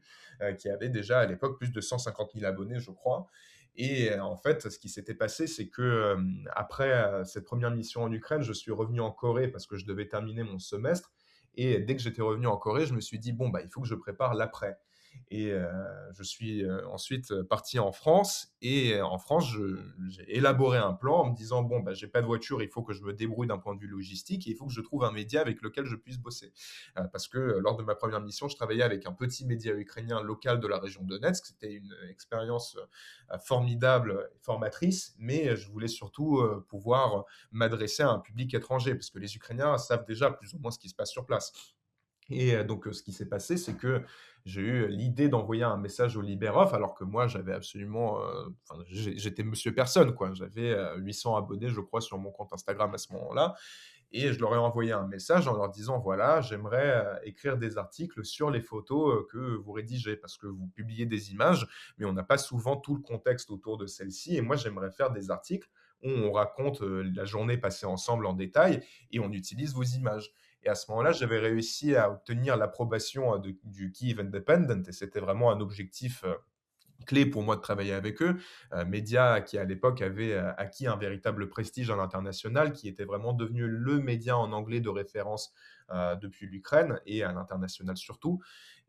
Speaker 2: qui avaient déjà à l'époque plus de 150 000 abonnés, je crois. Et en fait, ce qui s'était passé, c'est que après cette première mission en Ukraine, je suis revenu en Corée parce que je devais terminer mon semestre. Et dès que j'étais revenu en Corée, je me suis dit, bon, bah, il faut que je prépare l'après. Et je suis ensuite parti en France. Et en France, j'ai élaboré un plan en me disant, bon, bah, j'ai pas de voiture, il faut que je me débrouille d'un point de vue logistique et il faut que je trouve un média avec lequel je puisse bosser. Parce que lors de ma première mission, je travaillais avec un petit média ukrainien local de la région de Donetsk. C'était une expérience formidable, formatrice, mais je voulais surtout pouvoir m'adresser à un public étranger, parce que les Ukrainiens savent déjà plus ou moins ce qui se passe sur place. Et donc, ce qui s'est passé, c'est que j'ai eu l'idée d'envoyer un message au Liberoff, alors que moi, j'avais absolument, enfin, j'étais monsieur personne, quoi. J'avais 800 abonnés, je crois, sur mon compte Instagram à ce moment-là. Et je leur ai envoyé un message en leur disant, voilà, j'aimerais écrire des articles sur les photos que vous rédigez, parce que vous publiez des images, mais on n'a pas souvent tout le contexte autour de celles-ci. Et moi, j'aimerais faire des articles où on raconte la journée passée ensemble en détail et on utilise vos images. Et à ce moment-là, j'avais réussi à obtenir l'approbation du Kyiv Independent, et c'était vraiment un objectif clé pour moi de travailler avec eux. Média qui, à l'époque, avait acquis un véritable prestige à l'international, qui était vraiment devenu le média en anglais de référence depuis l'Ukraine et à l'international surtout.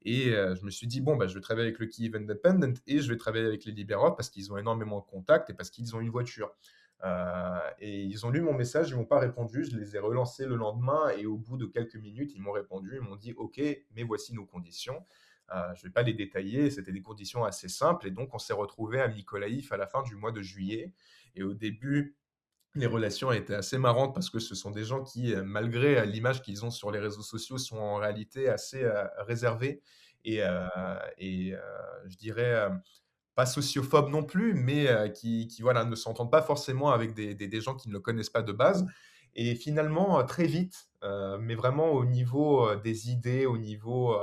Speaker 2: Et je me suis dit, bon, bah, je vais travailler avec le Kyiv Independent et je vais travailler avec les Liberov parce qu'ils ont énormément de contacts et parce qu'ils ont une voiture. Et ils ont lu mon message, ils m'ont pas répondu. Je les ai relancés le lendemain et au bout de quelques minutes, ils m'ont répondu. Ils m'ont dit, OK, mais voici nos conditions. Je ne vais pas les détailler, c'était des conditions assez simples. Et donc, on s'est retrouvé à Mykolaïv à la fin du mois de juillet. Et au début, les relations étaient assez marrantes parce que ce sont des gens qui, malgré l'image qu'ils ont sur les réseaux sociaux, sont en réalité assez réservés et je dirais pas sociophobes non plus, mais qui voilà, ne s'entendent pas forcément avec des gens qui ne le connaissent pas de base. Et finalement, très vite, mais vraiment au niveau des idées, au niveau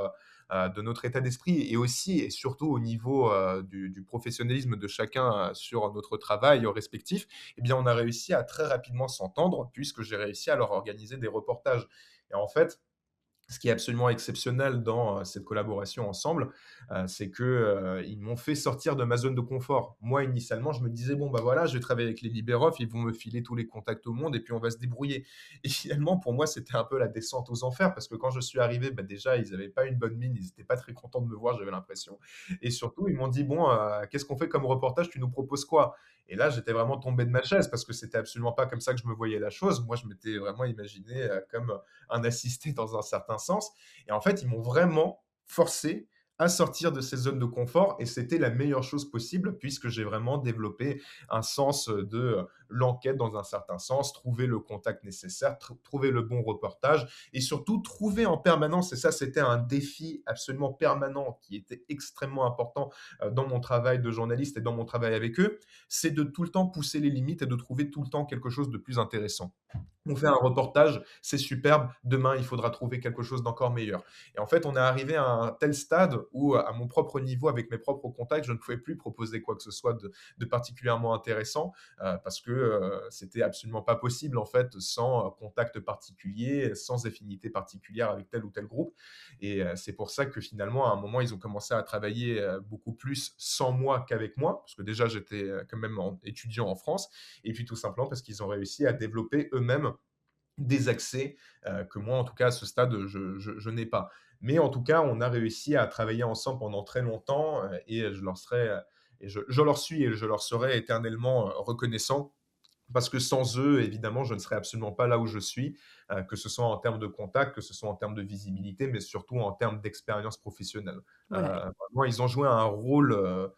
Speaker 2: de notre état d'esprit et aussi et surtout au niveau du professionnalisme de chacun sur notre travail respectif, eh bien, on a réussi à très rapidement s'entendre puisque j'ai réussi à leur organiser des reportages. Et en fait, ce qui est absolument exceptionnel dans cette collaboration ensemble, c'est que ils m'ont fait sortir de ma zone de confort. Moi, initialement, je me disais: «Bon, bah, voilà, je vais travailler avec les libéraux, ils vont me filer tous les contacts au monde et puis on va se débrouiller» et finalement, pour moi, c'était un peu la descente aux enfers parce que quand je suis arrivé, bah, déjà, ils avaient pas une bonne mine, ils étaient pas très contents de me voir, j'avais l'impression et surtout, ils m'ont dit: «Bon, qu'est-ce qu'on fait comme reportage? Tu nous proposes quoi?» Et là, j'étais vraiment tombé de ma chaise parce que c'était absolument pas comme ça que je me voyais la chose. Moi, je m'étais vraiment imaginé, comme un assisté dans un certain sens. Et en fait, ils m'ont vraiment forcé à sortir de ces zones de confort et c'était la meilleure chose possible puisque j'ai vraiment développé un sens de l'enquête dans un certain sens, trouver le contact nécessaire, trouver le bon reportage et surtout trouver en permanence, et ça c'était un défi absolument permanent qui était extrêmement important dans mon travail de journaliste et dans mon travail avec eux, c'est de tout le temps pousser les limites et de trouver tout le temps quelque chose de plus intéressant. On fait un reportage, c'est superbe, demain il faudra trouver quelque chose d'encore meilleur. Et en fait, on est arrivé à un tel stade où, à mon propre niveau, avec mes propres contacts, je ne pouvais plus proposer quoi que ce soit de particulièrement intéressant, parce que c'était absolument pas possible, en fait, sans contact particulier, sans affinité particulière avec tel ou tel groupe. Et c'est pour ça que finalement, à un moment, ils ont commencé à travailler beaucoup plus sans moi qu'avec moi, parce que déjà, j'étais quand même étudiant en France, et puis tout simplement parce qu'ils ont réussi à développer eux-mêmes des accès que moi, en tout cas, à ce stade, je n'ai pas. Mais en tout cas, on a réussi à travailler ensemble pendant très longtemps et je leur serai, et je leur suis et je leur serai éternellement reconnaissant parce que sans eux, évidemment, je ne serais absolument pas là où je suis, que ce soit en termes de contact, que ce soit en termes de visibilité, mais surtout en termes d'expérience professionnelle.
Speaker 1: Voilà.
Speaker 2: Vraiment, ils ont joué un rôle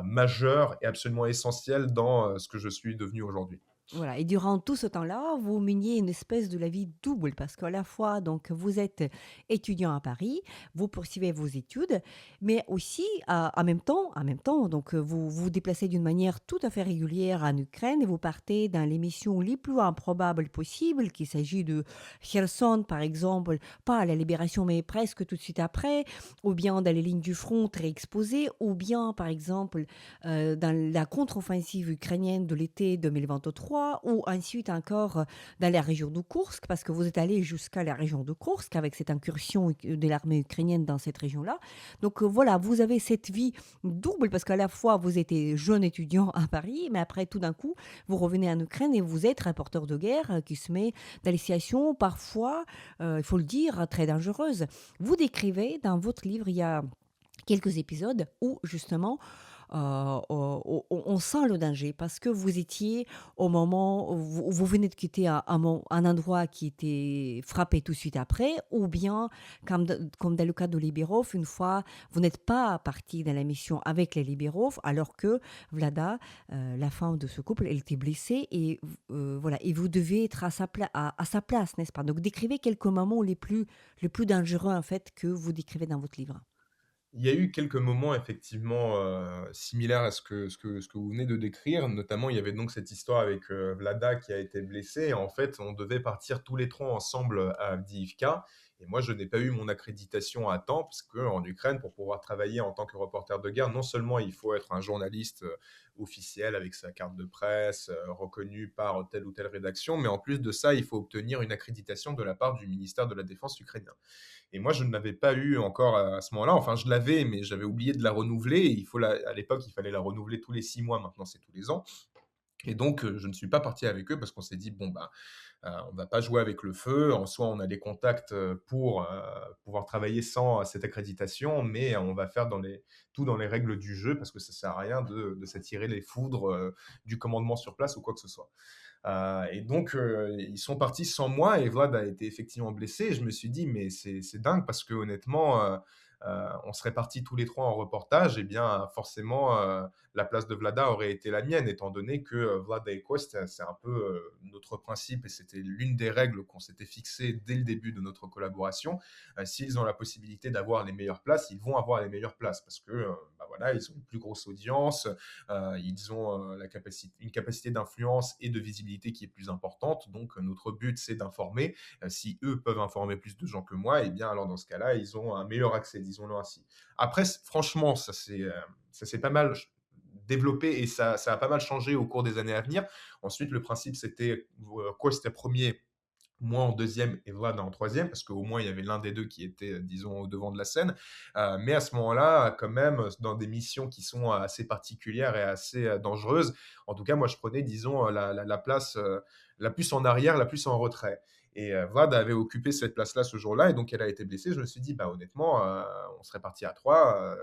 Speaker 2: majeur et absolument essentiel dans ce que je suis devenu aujourd'hui.
Speaker 1: Voilà, et durant tout ce temps-là, vous meniez une espèce de la vie double parce qu'à la fois, donc, vous êtes étudiant à Paris, vous poursuivez vos études, mais aussi, en même temps, donc, vous vous déplacez d'une manière tout à fait régulière en Ukraine et vous partez dans les missions les plus improbables possibles, qu'il s'agit de Kherson, par exemple, pas à la libération, mais presque tout de suite après, ou bien dans les lignes du front très exposées, ou bien, par exemple, dans la contre-offensive ukrainienne de l'été 2023, ou ensuite encore dans la région de Koursk, parce que vous êtes allé jusqu'à la région de Koursk avec cette incursion de l'armée ukrainienne dans cette région-là. Donc voilà, vous avez cette vie double, parce qu'à la fois vous étiez jeune étudiant à Paris, mais après tout d'un coup, vous revenez en Ukraine et vous êtes reporter de guerre qui se met dans des situations parfois, il faut le dire, très dangereuses. Vous décrivez dans votre livre, il y a quelques épisodes où justement on sent le danger parce que vous étiez au moment où vous venez de quitter un endroit qui était frappé tout de suite après, ou bien, comme dans le cas de Libérov, une fois, vous n'êtes pas parti dans la mission avec les Libérov, alors que Vlada, la femme de ce couple, elle était blessée et voilà, et vous devez être à sa place, n'est-ce pas? Donc décrivez quelques moments les plus dangereux en fait que vous décrivez dans votre livre.
Speaker 2: Il y a eu quelques moments effectivement, similaires à ce que vous venez de décrire. Notamment, il y avait donc cette histoire avec, Vlada qui a été blessée et en fait, on devait partir tous les 3 ensemble à Avdiivka et moi, je n'ai pas eu mon accréditation à temps parce qu'en Ukraine, pour pouvoir travailler en tant que reporter de guerre, non seulement il faut être un journaliste, officiel avec sa carte de presse, reconnu par telle ou telle rédaction, mais en plus de ça, il faut obtenir une accréditation de la part du ministère de la Défense ukrainien. Et moi, je ne l'avais pas eu encore à ce moment-là. Enfin, je l'avais, mais j'avais oublié de la renouveler. Et à l'époque, il fallait la renouveler tous les 6 mois. Maintenant, c'est tous les ans. Et donc, je ne suis pas parti avec eux parce qu'on s'est dit, bon, bah, on ne va pas jouer avec le feu. En soi, on a des contacts pour pouvoir travailler sans cette accréditation, mais on va faire tout dans les règles du jeu parce que ça ne sert à rien de s'attirer les foudres du commandement sur place ou quoi que ce soit. Et donc, ils sont partis sans moi et Vlad a été effectivement blessé. Et je me suis dit, mais c'est dingue parce que honnêtement, on serait partis tous les trois en reportage. Et bien, forcément, la place de Vlada aurait été la mienne, étant donné que Vlada et Kost, c'est un peu notre principe et c'était l'une des règles qu'on s'était fixées dès le début de notre collaboration. S'ils ont la possibilité d'avoir les meilleures places, ils vont avoir les meilleures places parce que bah voilà, ils ont une plus grosse audience, ils ont une capacité d'influence et de visibilité qui est plus importante. Donc, notre but, c'est d'informer. Si eux peuvent informer plus de gens que moi, et bien alors dans ce cas-là, ils ont un meilleur accès, disons-le ainsi. Après, franchement, ça s'est pas mal développé et ça a pas mal changé au cours des années à venir. Ensuite, le principe, c'était quoi, c'était premier, moi en deuxième et Vlad en troisième, parce qu'au moins il y avait l'un des deux qui était, disons, au devant de la scène. Mais à ce moment-là, quand même, dans des missions qui sont assez particulières et assez dangereuses, en tout cas, moi je prenais, disons, la place la plus en arrière, la plus en retrait. Et Vlad avait occupé cette place-là ce jour-là, et donc elle a été blessée. Je me suis dit, bah honnêtement, on serait parti à trois,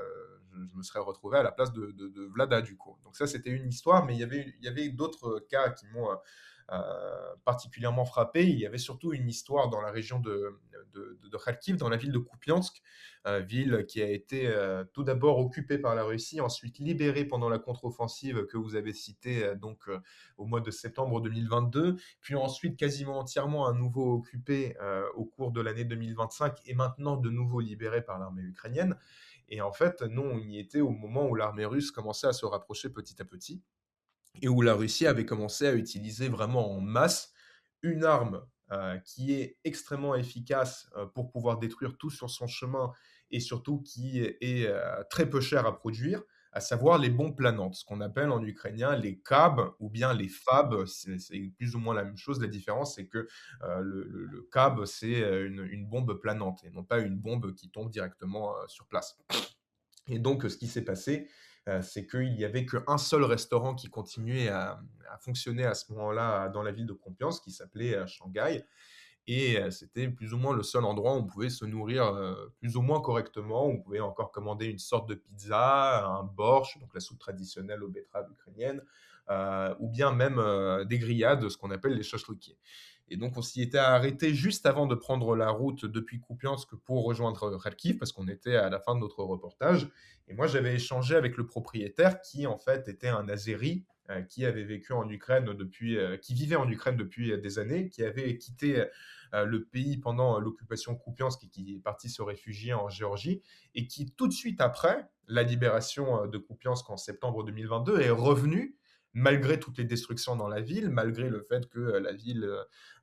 Speaker 2: je me serais retrouvé à la place de Vlada du coup. Donc ça, c'était une histoire, mais il y avait d'autres cas qui m'ont heu, particulièrement frappé. Il y avait surtout une histoire dans la région de Kharkiv, dans la ville de Kupiansk, ville qui a été, tout d'abord occupée par la Russie, ensuite libérée pendant la contre-offensive que vous avez citée, au mois de septembre 2022, puis ensuite quasiment entièrement à nouveau occupée, au cours de l'année 2025 et maintenant de nouveau libérée par l'armée ukrainienne. Et en fait, nous, on y était au moment où l'armée russe commençait à se rapprocher petit à petit et où la Russie avait commencé à utiliser vraiment en masse une arme, qui est extrêmement efficace, pour pouvoir détruire tout sur son chemin et surtout qui est, très peu cher à produire, à savoir les bombes planantes, ce qu'on appelle en ukrainien les KAB ou bien les FAB. C'est plus ou moins la même chose. La différence, c'est que, le KAB, c'est, une bombe planante et non pas une bombe qui tombe directement, sur place. Et donc, ce qui s'est passé, c'est qu'il n'y avait qu'un seul restaurant qui continuait à fonctionner à ce moment-là dans la ville de Compiègne, qui s'appelait, Shanghai. Et c'était plus ou moins le seul endroit où on pouvait se nourrir, plus ou moins correctement. On pouvait encore commander une sorte de pizza, un borsch, donc la soupe traditionnelle aux betteraves ukrainiennes, ou bien même, des grillades, ce qu'on appelle les chachliquis. Et donc on s'y était arrêté juste avant de prendre la route depuis Kupiansk pour rejoindre Kharkiv, parce qu'on était à la fin de notre reportage. Et moi, j'avais échangé avec le propriétaire qui, en fait, était un Azéri, qui avait vécu en Ukraine depuis, qui vivait en Ukraine depuis des années, qui avait quitté le pays pendant l'occupation Kupiansk et qui est parti se réfugier en Géorgie, et qui tout de suite après la libération de Kupiansk en septembre 2022 est revenu malgré toutes les destructions dans la ville, malgré le fait que la ville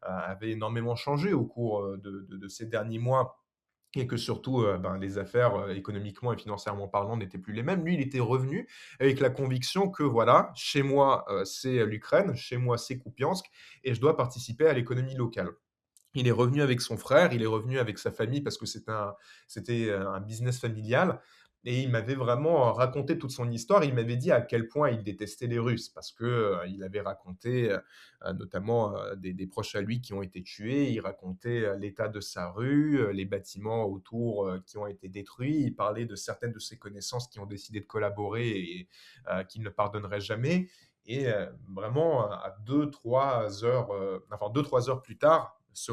Speaker 2: avait énormément changé au cours de ces derniers mois et que surtout, les affaires, économiquement et financièrement parlant, n'étaient plus les mêmes. Lui, il était revenu avec la conviction que voilà, chez moi, c'est l'Ukraine, chez moi, c'est Kupiansk et je dois participer à l'économie locale. Il est revenu avec son frère, il est revenu avec sa famille parce que c'était, un business familial et il m'avait vraiment raconté toute son histoire. Il m'avait dit à quel point il détestait les Russes parce que, il avait raconté, notamment, des proches à lui qui ont été tués. Il racontait, l'état de sa rue, les bâtiments autour, qui ont été détruits. Il parlait de certaines de ses connaissances qui ont décidé de collaborer et qu'il ne pardonnerait jamais. Et vraiment à 2-3 heures, enfin 2-3 heures plus tard, ce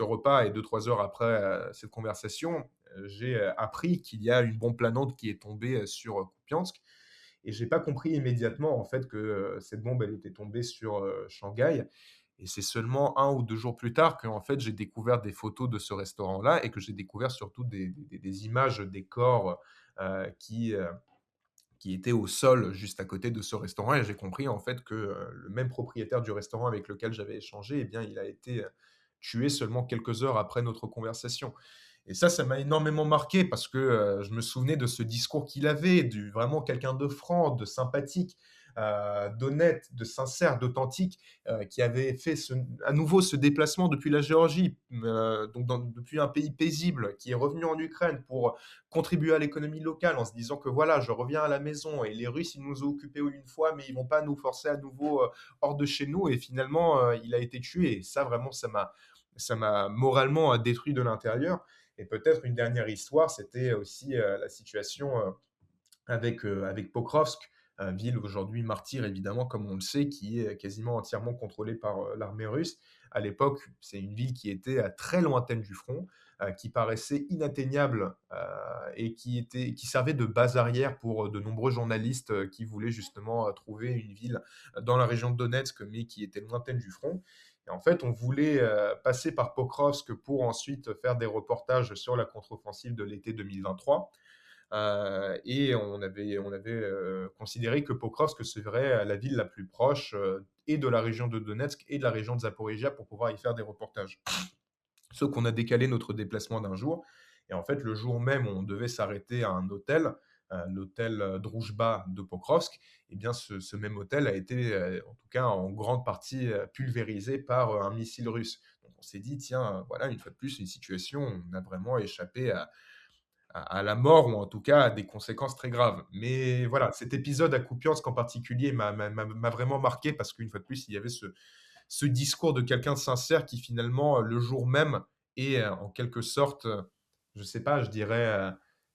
Speaker 2: repas et 2-3 heures après, cette conversation, j'ai, appris qu'il y a une bombe planante qui est tombée, sur, Kupiansk et j'ai pas compris immédiatement en fait que, cette bombe elle était tombée sur, Shanghai et c'est seulement 1 ou 2 jours plus tard qu'en fait j'ai découvert des photos de ce restaurant-là et que j'ai découvert surtout des images des corps, qui était au sol juste à côté de ce restaurant et j'ai compris en fait que, le même propriétaire du restaurant avec lequel j'avais échangé, eh bien, il a été, tué seulement quelques heures après notre conversation. Et ça m'a énormément marqué parce que, je me souvenais de ce discours qu'il avait, du vraiment quelqu'un de franc, de sympathique, d'honnête, de sincère, d'authentique, qui avait fait à nouveau ce déplacement depuis la Géorgie, donc depuis un pays paisible, qui est revenu en Ukraine pour contribuer à l'économie locale en se disant que voilà, je reviens à la maison et les Russes, ils nous ont occupés une fois, mais ils vont pas nous forcer à nouveau hors de chez nous. Et finalement, il a été tué. Et ça, vraiment, ça m'a moralement détruit de l'intérieur. Et peut-être une dernière histoire, c'était aussi la situation avec Pokrovsk, ville aujourd'hui martyre évidemment, comme on le sait, qui est quasiment entièrement contrôlée par l'armée russe. À l'époque, c'est une ville qui était très lointaine du front, qui paraissait inatteignable et qui servait de base arrière pour de nombreux journalistes qui voulaient justement trouver une ville dans la région de Donetsk, mais qui était lointaine du front. Et en fait, on voulait passer par Pokrovsk pour ensuite faire des reportages sur la contre-offensive de l'été 2023. Et on avait considéré que Pokrovsk serait la ville la plus proche et de la région de Donetsk et de la région de Zaporizhia pour pouvoir y faire des reportages. Sauf qu'on a décalé notre déplacement d'un jour. Et en fait, le jour même où on devait s'arrêter à un hôtel, l'hôtel Drujba de Pokrovsk, eh bien, ce même hôtel a été, en tout cas en grande partie, pulvérisé par un missile russe. Donc on s'est dit, tiens, voilà, une fois de plus, une situation où on a vraiment échappé à la mort ou en tout cas à des conséquences très graves. Mais voilà, cet épisode à Kupiansk en particulier m'a vraiment marqué parce qu'une fois de plus, il y avait ce discours de quelqu'un de sincère qui finalement, le jour même est, en quelque sorte, je sais pas, je dirais,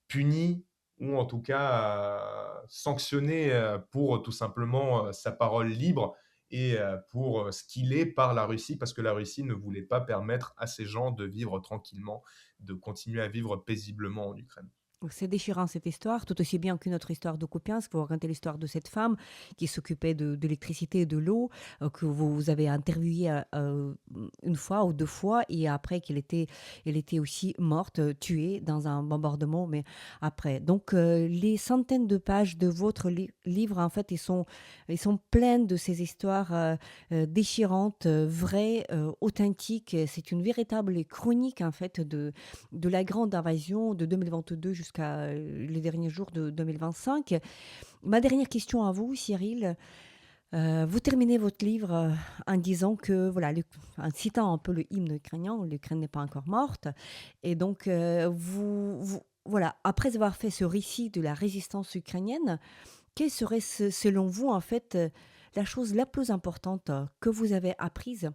Speaker 2: puni ou en tout cas, sanctionné, pour tout simplement, sa parole libre et pour ce qu'il est par la Russie, parce que la Russie ne voulait pas permettre à ces gens de vivre tranquillement, de continuer à vivre paisiblement en Ukraine.
Speaker 1: C'est déchirant cette histoire, tout aussi bien qu'une autre histoire de Kupiansk. Vous racontez l'histoire de cette femme qui s'occupait de l'électricité et de l'eau, que vous avez interviewée une fois ou deux fois, et après elle était aussi morte, tuée dans un bombardement, mais après. Donc, les centaines de pages de votre livre, en fait, ils sont pleines de ces histoires déchirantes, vraies, authentiques. C'est une véritable chronique, en fait, de la grande invasion de 2022 jusqu'à les derniers jours de 2025. Ma dernière question à vous, Cyril. Vous terminez votre livre en disant que, voilà, en citant un peu le hymne ukrainien, l'Ukraine n'est pas encore morte. Et donc, voilà, après avoir fait ce récit de la résistance ukrainienne, quelle serait, selon vous, en fait, la chose la plus importante que vous avez apprise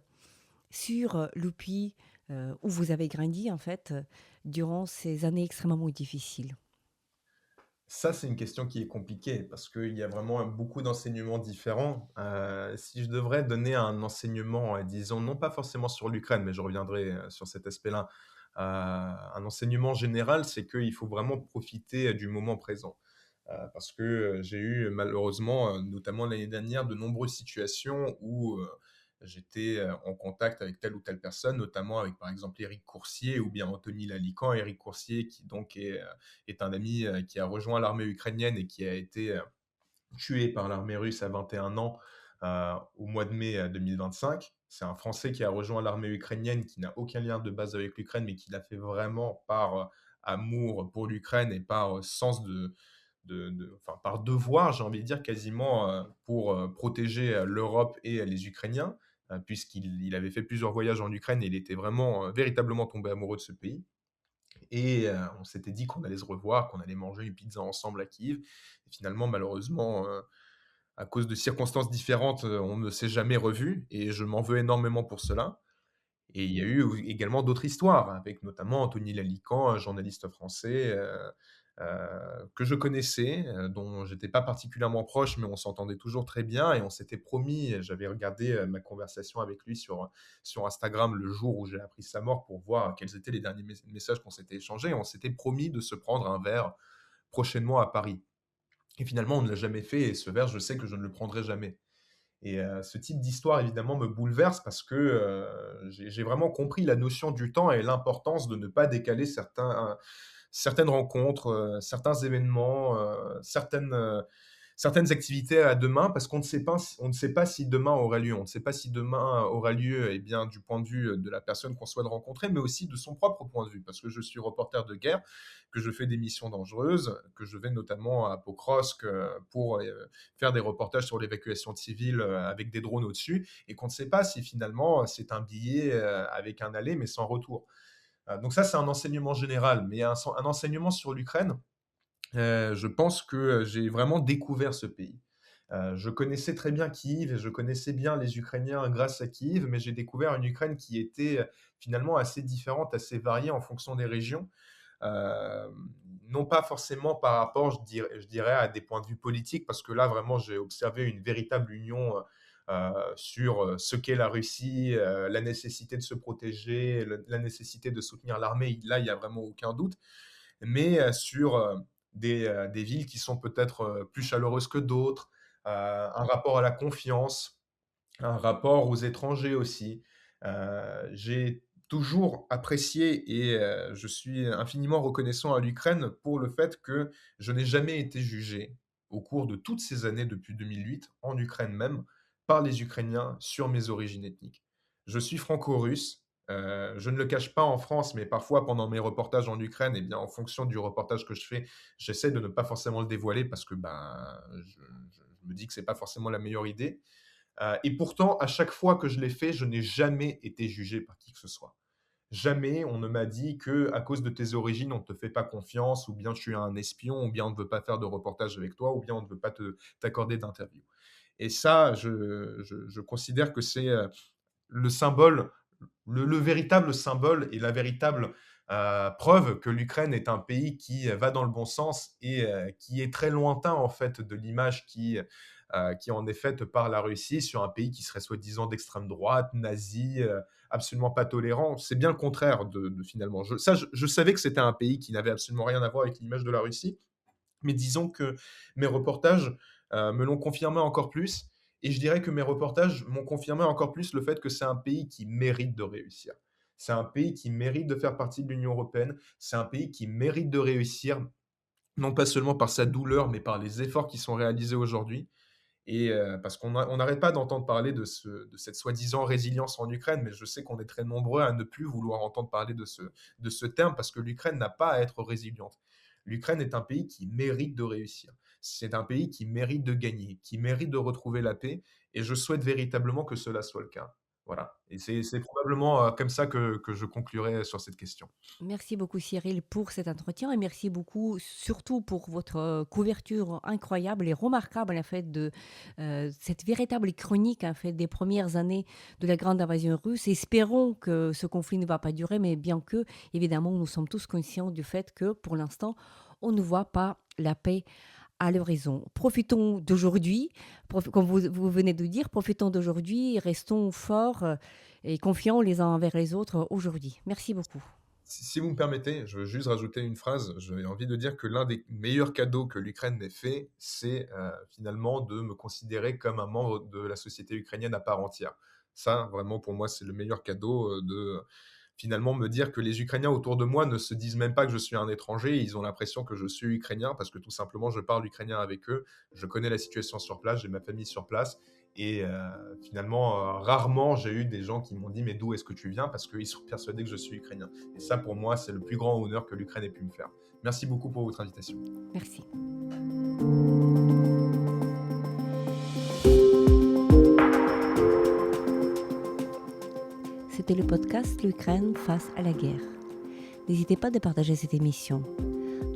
Speaker 1: sur le pays où vous avez grandi, en fait, durant ces années extrêmement difficiles?
Speaker 2: Ça, c'est une question qui est compliquée parce qu'il y a vraiment beaucoup d'enseignements différents. Si je devrais donner un enseignement, disons, non pas forcément sur l'Ukraine, mais je reviendrai, sur cet aspect-là. Un enseignement général, c'est qu'il faut vraiment profiter, du moment présent. Parce que, j'ai eu malheureusement, notamment l'année dernière, de nombreuses situations où, j'étais, en contact avec telle ou telle personne, notamment avec, par exemple, Éric Coursier ou bien Anthony Lalican. Éric Coursier qui donc est un ami, qui a rejoint l'armée ukrainienne et qui a été, tué par l'armée russe à 21 ans, au mois de mai, 2025. C'est un Français qui a rejoint l'armée ukrainienne, qui n'a aucun lien de base avec l'Ukraine, mais qui l'a fait vraiment par, amour pour l'Ukraine et par, sens enfin, par devoir, j'ai envie de dire quasiment, pour, protéger, l'Europe et les Ukrainiens, puisqu'il avait fait plusieurs voyages en Ukraine et il était vraiment, véritablement tombé amoureux de ce pays. Et on s'était dit qu'on allait se revoir, qu'on allait manger une pizza ensemble à Kiev. Et finalement, malheureusement, à cause de circonstances différentes, on ne s'est jamais revus et je m'en veux énormément pour cela. Et il y a eu également d'autres histoires, avec notamment Anthony Lalican, un journaliste français, que je connaissais, dont j'étais pas particulièrement proche, mais on s'entendait toujours très bien et on s'était promis, j'avais regardé, ma conversation avec lui sur Instagram le jour où j'ai appris sa mort pour voir quels étaient les derniers messages qu'on s'était échangés. On s'était promis de se prendre un verre prochainement à Paris et finalement on ne l'a jamais fait et ce verre, je sais que je ne le prendrai jamais. Et ce type d'histoire, évidemment, me bouleverse parce que, j'ai vraiment compris la notion du temps et l'importance de ne pas décaler certaines rencontres, certains événements, certaines activités à demain parce qu'on ne sait pas si demain aura lieu. On ne sait pas si demain aura lieu, eh bien, du point de vue de la personne qu'on souhaite rencontrer, mais aussi de son propre point de vue. Parce que je suis reporter de guerre, que je fais des missions dangereuses, que je vais notamment à Pokrovsk, pour, faire des reportages sur l'évacuation de civils, avec des drones au-dessus et qu'on ne sait pas si finalement, c'est un billet, avec un aller mais sans retour. Donc ça, c'est un enseignement général, mais un enseignement sur l'Ukraine, je pense que, j'ai vraiment découvert ce pays. Je connaissais très bien Kiev et je connaissais bien les Ukrainiens grâce à Kiev, mais j'ai découvert une Ukraine qui était, finalement assez différente, assez variée en fonction des régions. Hem, non pas forcément par rapport, je dirais à des points de vue politiques, parce que là, vraiment, j'ai observé une véritable union, sur, ce qu'est la Russie, la nécessité de se protéger, la nécessité de soutenir l'armée. Là, il y a vraiment aucun doute. Mais, sur, des villes qui sont peut-être, plus chaleureuses que d'autres, un rapport à la confiance, un rapport aux étrangers aussi. J'ai toujours apprécié et je suis infiniment reconnaissant à l'Ukraine pour le fait que je n'ai jamais été jugé au cours de toutes ces années depuis 2008, en Ukraine même, par les Ukrainiens sur mes origines ethniques. Je suis franco-russe, je ne le cache pas en France, mais parfois pendant mes reportages en Ukraine et bien, en fonction du reportage que je fais, j'essaie de ne pas forcément le dévoiler parce que, ben, je me dis que c'est pas forcément la meilleure idée. Et pourtant, à chaque fois que je l'ai fait, je n'ai jamais été jugé par qui que ce soit. Jamais on ne m'a dit que à cause de tes origines, on ne te fait pas confiance, ou bien tu es un espion, ou bien on ne veut pas faire de reportage avec toi, ou bien on ne veut pas t'accorder d'interview. Et ça, je considère que c'est le symbole, le véritable symbole et la véritable preuve que l'Ukraine est un pays qui va dans le bon sens et qui est très lointain en fait de l'image qui qui en est faite par la Russie sur un pays qui serait soi-disant d'extrême droite, nazi, absolument pas tolérant. C'est bien le contraire finalement. Je savais que c'était un pays qui n'avait absolument rien à voir avec l'image de la Russie, mais disons que mes reportages me l'ont confirmé encore plus. Et je dirais que mes reportages m'ont confirmé encore plus le fait que c'est un pays qui mérite de réussir. C'est un pays qui mérite de faire partie de l'Union européenne. C'est un pays qui mérite de réussir, non pas seulement par sa douleur, mais par les efforts qui sont réalisés aujourd'hui. Et parce on n'arrête pas d'entendre parler de cette soi-disant résilience en Ukraine, mais je sais qu'on est très nombreux à ne plus vouloir entendre parler de ce terme parce que l'Ukraine n'a pas à être résiliente. L'Ukraine est un pays qui mérite de réussir. C'est un pays qui mérite de gagner, qui mérite de retrouver la paix et je souhaite véritablement que cela soit le cas. Voilà et c'est probablement, comme ça que je conclurai sur cette question.
Speaker 1: Merci beaucoup Cyril pour cet entretien et merci beaucoup surtout pour votre couverture incroyable et remarquable en fait de cette véritable chronique en fait des premières années de la grande invasion russe. Espérons que ce conflit ne va pas durer, mais bien que évidemment nous sommes tous conscients du fait que pour l'instant on ne voit pas la paix à l'horizon. Profitons d'aujourd'hui, comme vous venez de dire, profitons d'aujourd'hui, restons forts et confiants les uns envers les autres aujourd'hui. Merci beaucoup.
Speaker 2: Si vous me permettez, je veux juste rajouter une phrase. J'ai envie de dire que l'un des meilleurs cadeaux que l'Ukraine m'ait fait, c'est finalement de me considérer comme un membre de la société ukrainienne à part entière. Ça, vraiment, pour moi, c'est le meilleur cadeau de finalement me dire que les Ukrainiens autour de moi ne se disent même pas que je suis un étranger. Ils ont l'impression que je suis ukrainien parce que tout simplement, je parle ukrainien avec eux. Je connais la situation sur place, j'ai ma famille sur place. Et finalement, rarement j'ai eu des gens qui m'ont dit mais d'où est-ce que tu viens parce qu'ils sont persuadés que je suis ukrainien. Et ça, pour moi, c'est le plus grand honneur que l'Ukraine ait pu me faire. Merci beaucoup pour votre invitation.
Speaker 1: Merci. C'était le podcast L'Ukraine face à la guerre. N'hésitez pas à partager cette émission.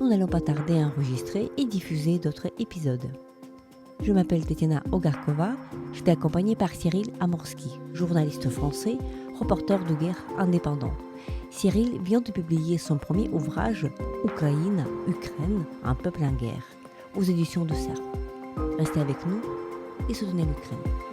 Speaker 1: Nous n'allons pas tarder à enregistrer et diffuser d'autres épisodes. Je m'appelle Tetiana Ogarkova, j'étais accompagnée par Cyril Amorski, journaliste français, reporter de guerre indépendant. Cyril vient de publier son premier ouvrage, Ukraine, un peuple en guerre, aux éditions de Cerf. Restez avec nous et soutenez l'Ukraine.